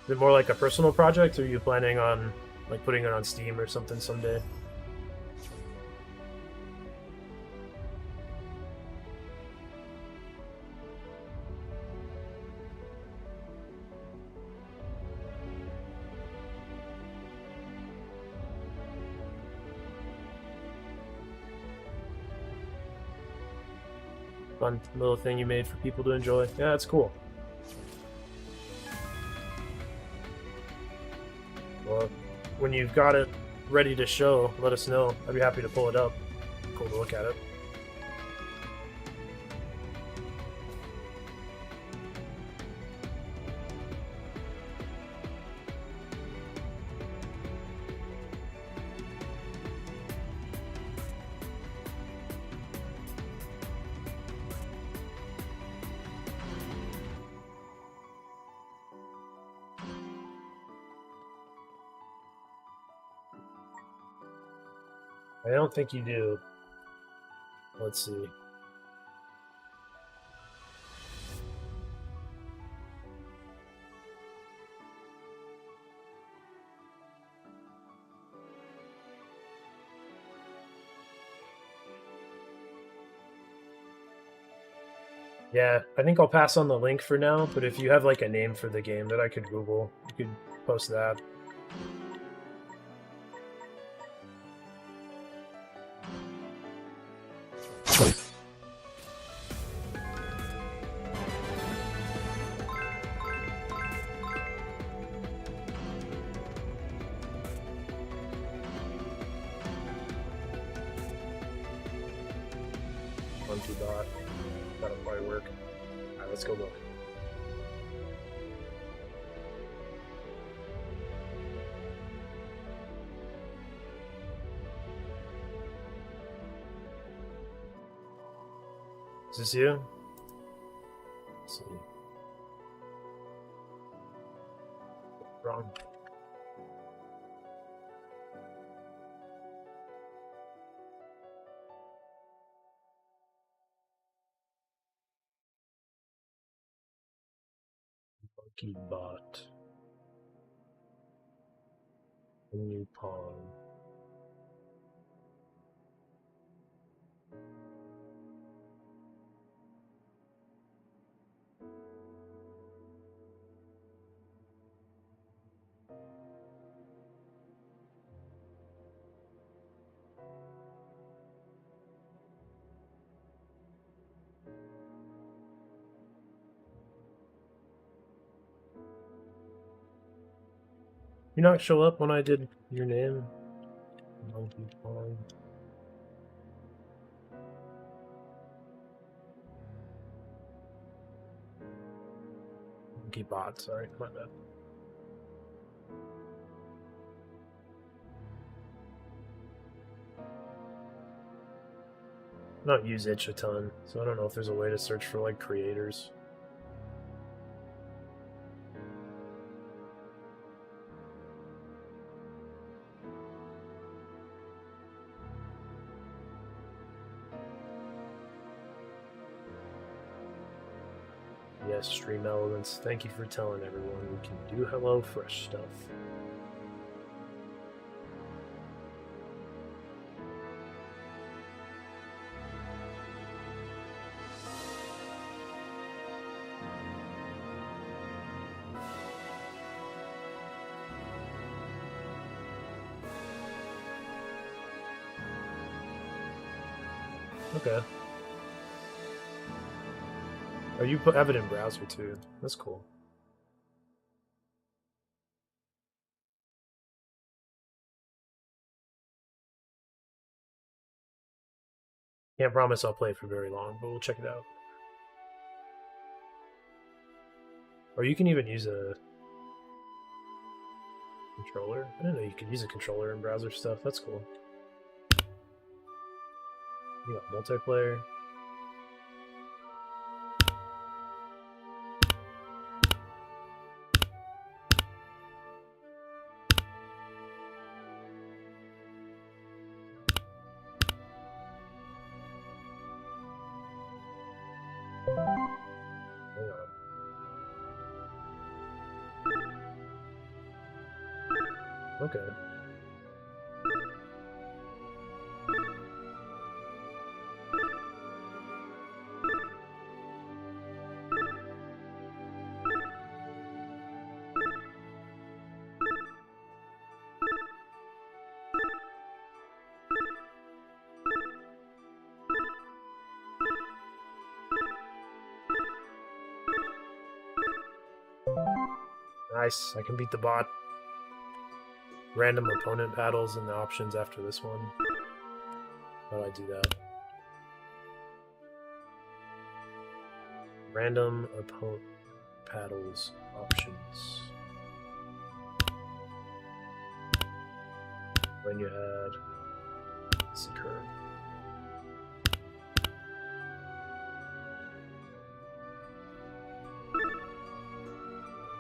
Is it more like a personal project, or are you planning on like putting it on Steam or something someday? Fun little thing you made for people to enjoy. Yeah, that's cool. Well, when you've got it ready to show, let us know. I'd be happy to pull it up. Cool to look at it. I don't think you do. Let's see. Yeah, I think I'll pass on the link for now, but if you have like a name for the game that I could Google, you could post that. Monkey bot. That'll probably work. Alright, let's go look. Is this you? Let's see. Wrong. Monkey bot. New pawn. You not show up when I did your name? Monkey pawn. Monkey bot, sorry, my bad. I don't use itch a ton, so I don't know if there's a way to search for like creators. Yes, Stream Elements. Thank you for telling everyone we can do HelloFresh stuff. Okay. Oh, you have it in browser too. That's cool. Can't promise I'll play it for very long, but we'll check it out. Or you can even use a Controller? I didn't know you could use a controller in browser stuff. That's cool. You got multiplayer. Hang on. Okay. Nice, I can beat the bot. Random opponent battles and the options after this one. How do I do that? Random opponent battles options. When you had this occur.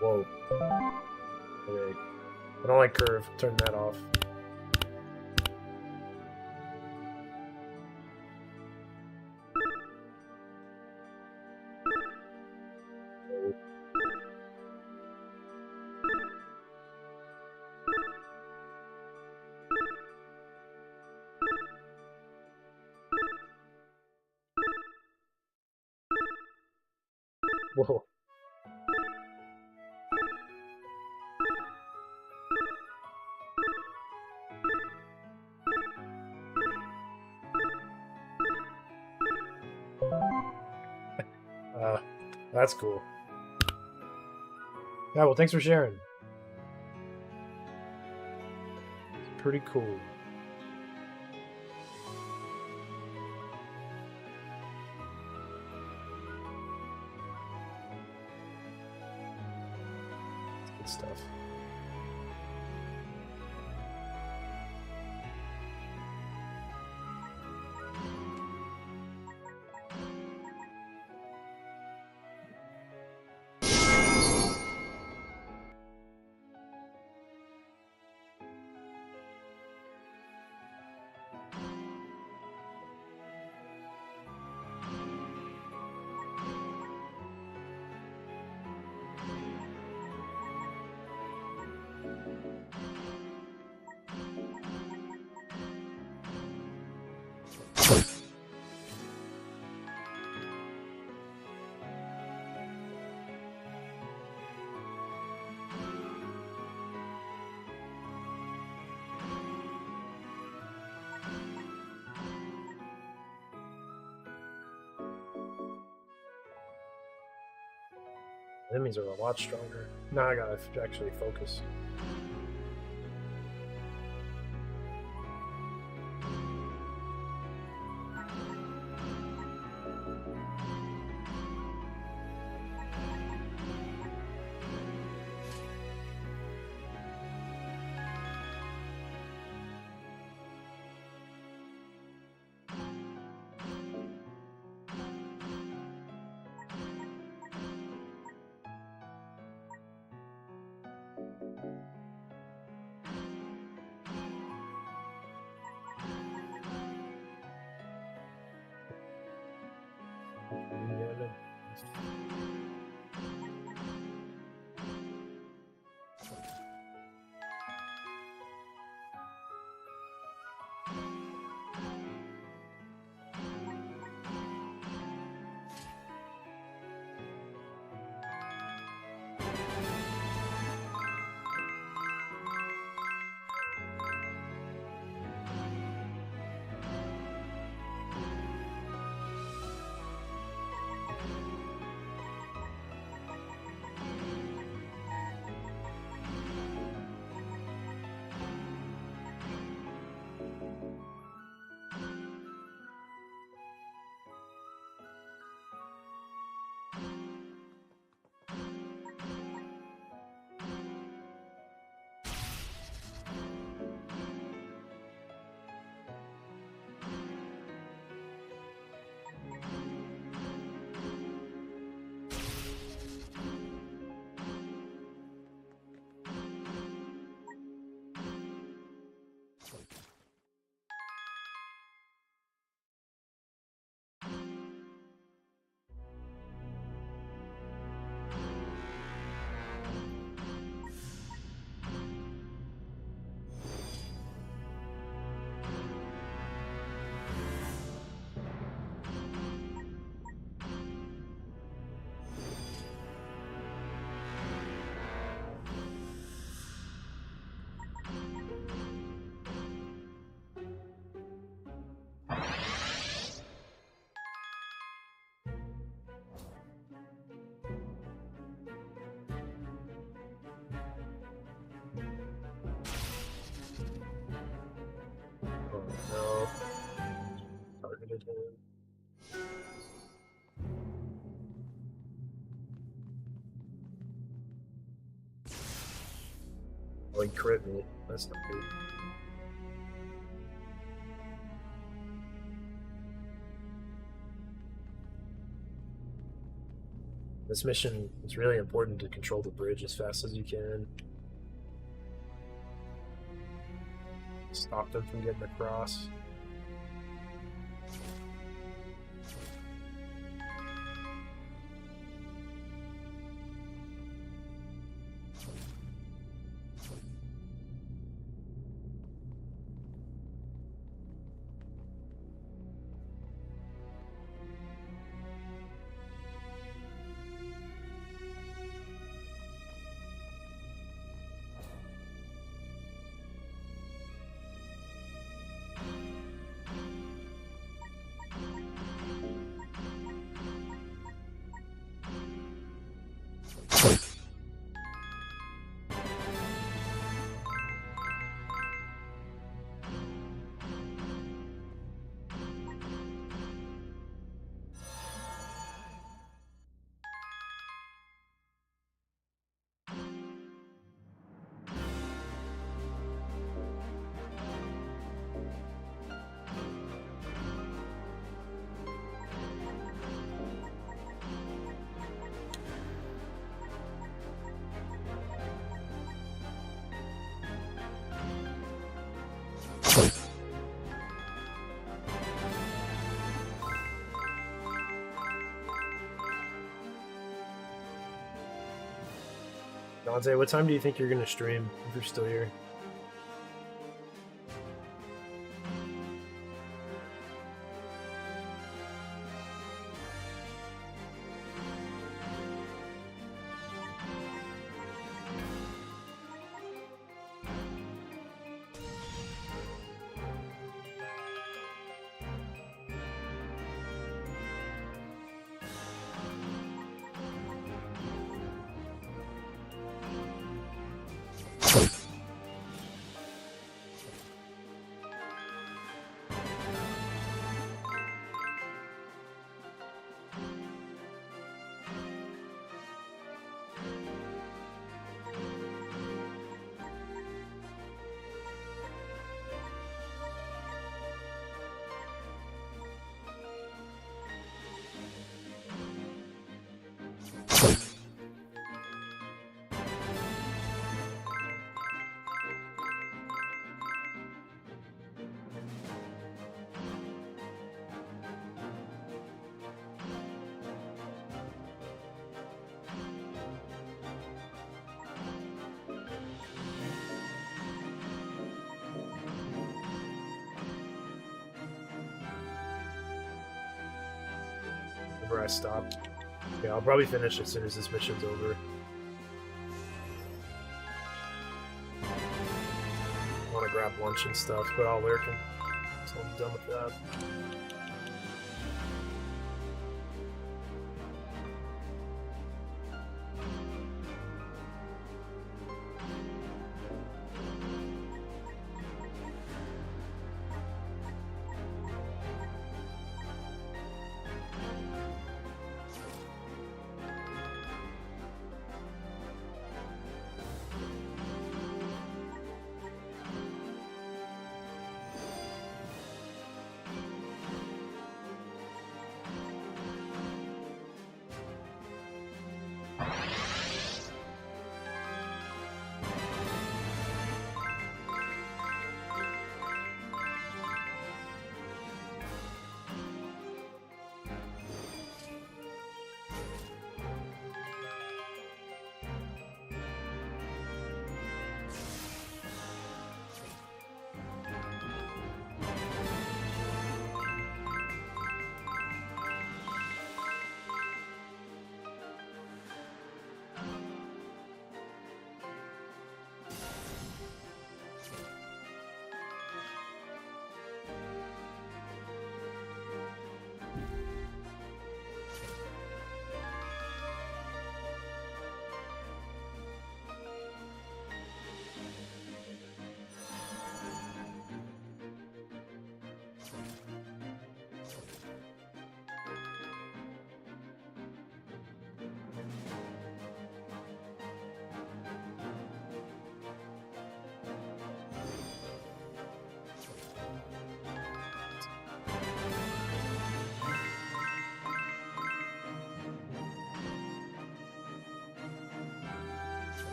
Whoa. Okay. I don't like curve. Turn that off. Whoa. That's cool. Yeah, well, thanks for sharing. It's pretty cool. It's good stuff. Enemies are a lot stronger. Now I gotta actually focus. good hand. Oh, he crit me. That's not good. This mission is really important to control the bridge as fast as you can. Stop them from getting across. Dante, what time do you think you're going to stream if you're still here? Where I stopped. Yeah, I'll probably finish as soon as this mission's over. I want to grab lunch and stuff, but I'll lurk until I'm done with that.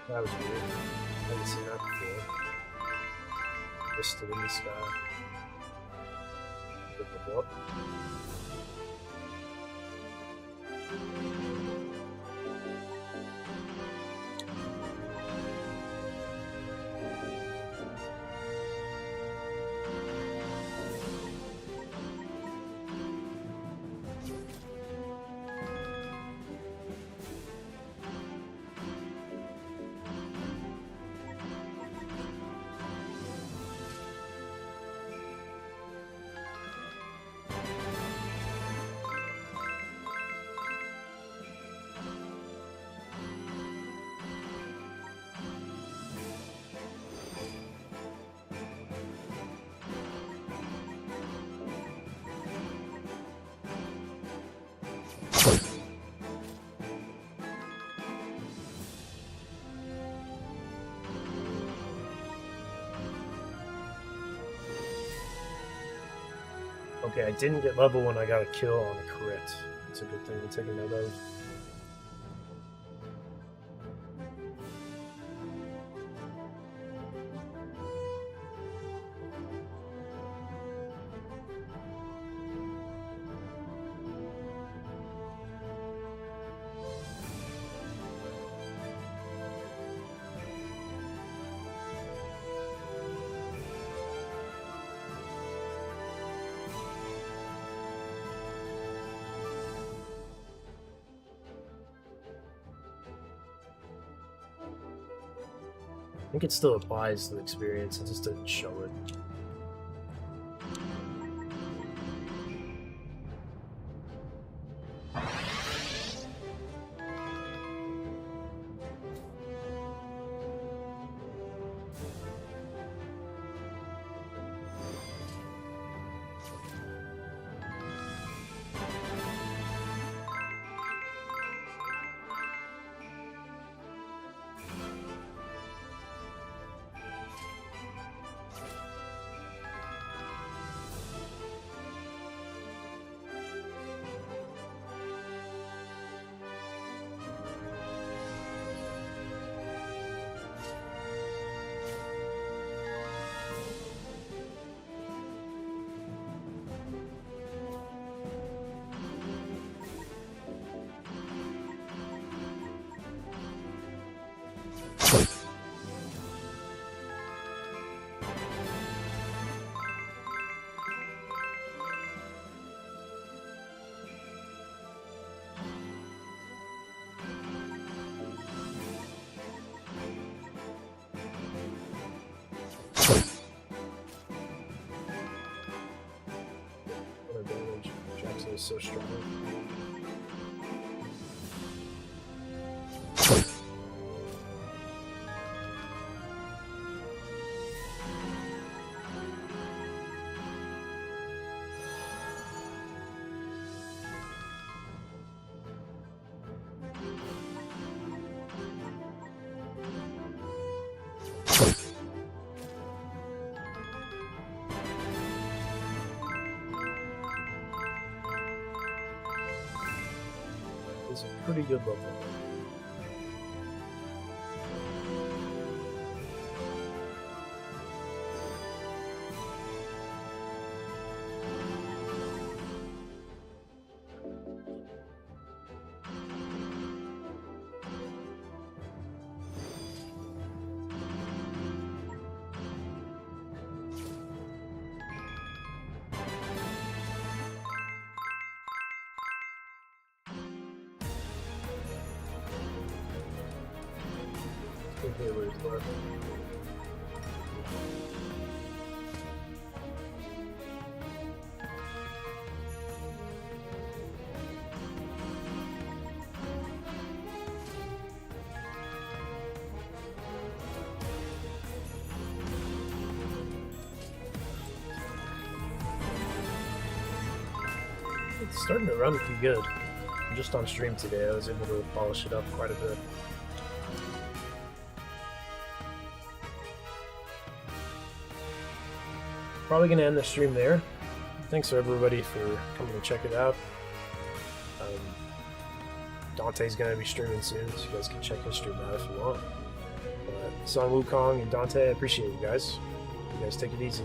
That was weird. I haven't seen that before. Listed in the sky. Blip. Okay, I didn't get level when I got a kill on a crit. It's a good thing to take a note of. I think it still applies to the experience, it just didn't show it. What advantage? Jackson is so strong. It's a pretty good level. Healers left. It's starting to run pretty good. Just on stream today, I was able to polish it up quite a bit. Probably going to end the stream there. Thanks everybody for coming to check it out. Dante's going to be streaming soon, so you guys can check his stream out if you want. Son Wukong and Dante, I appreciate you guys. You guys take it easy.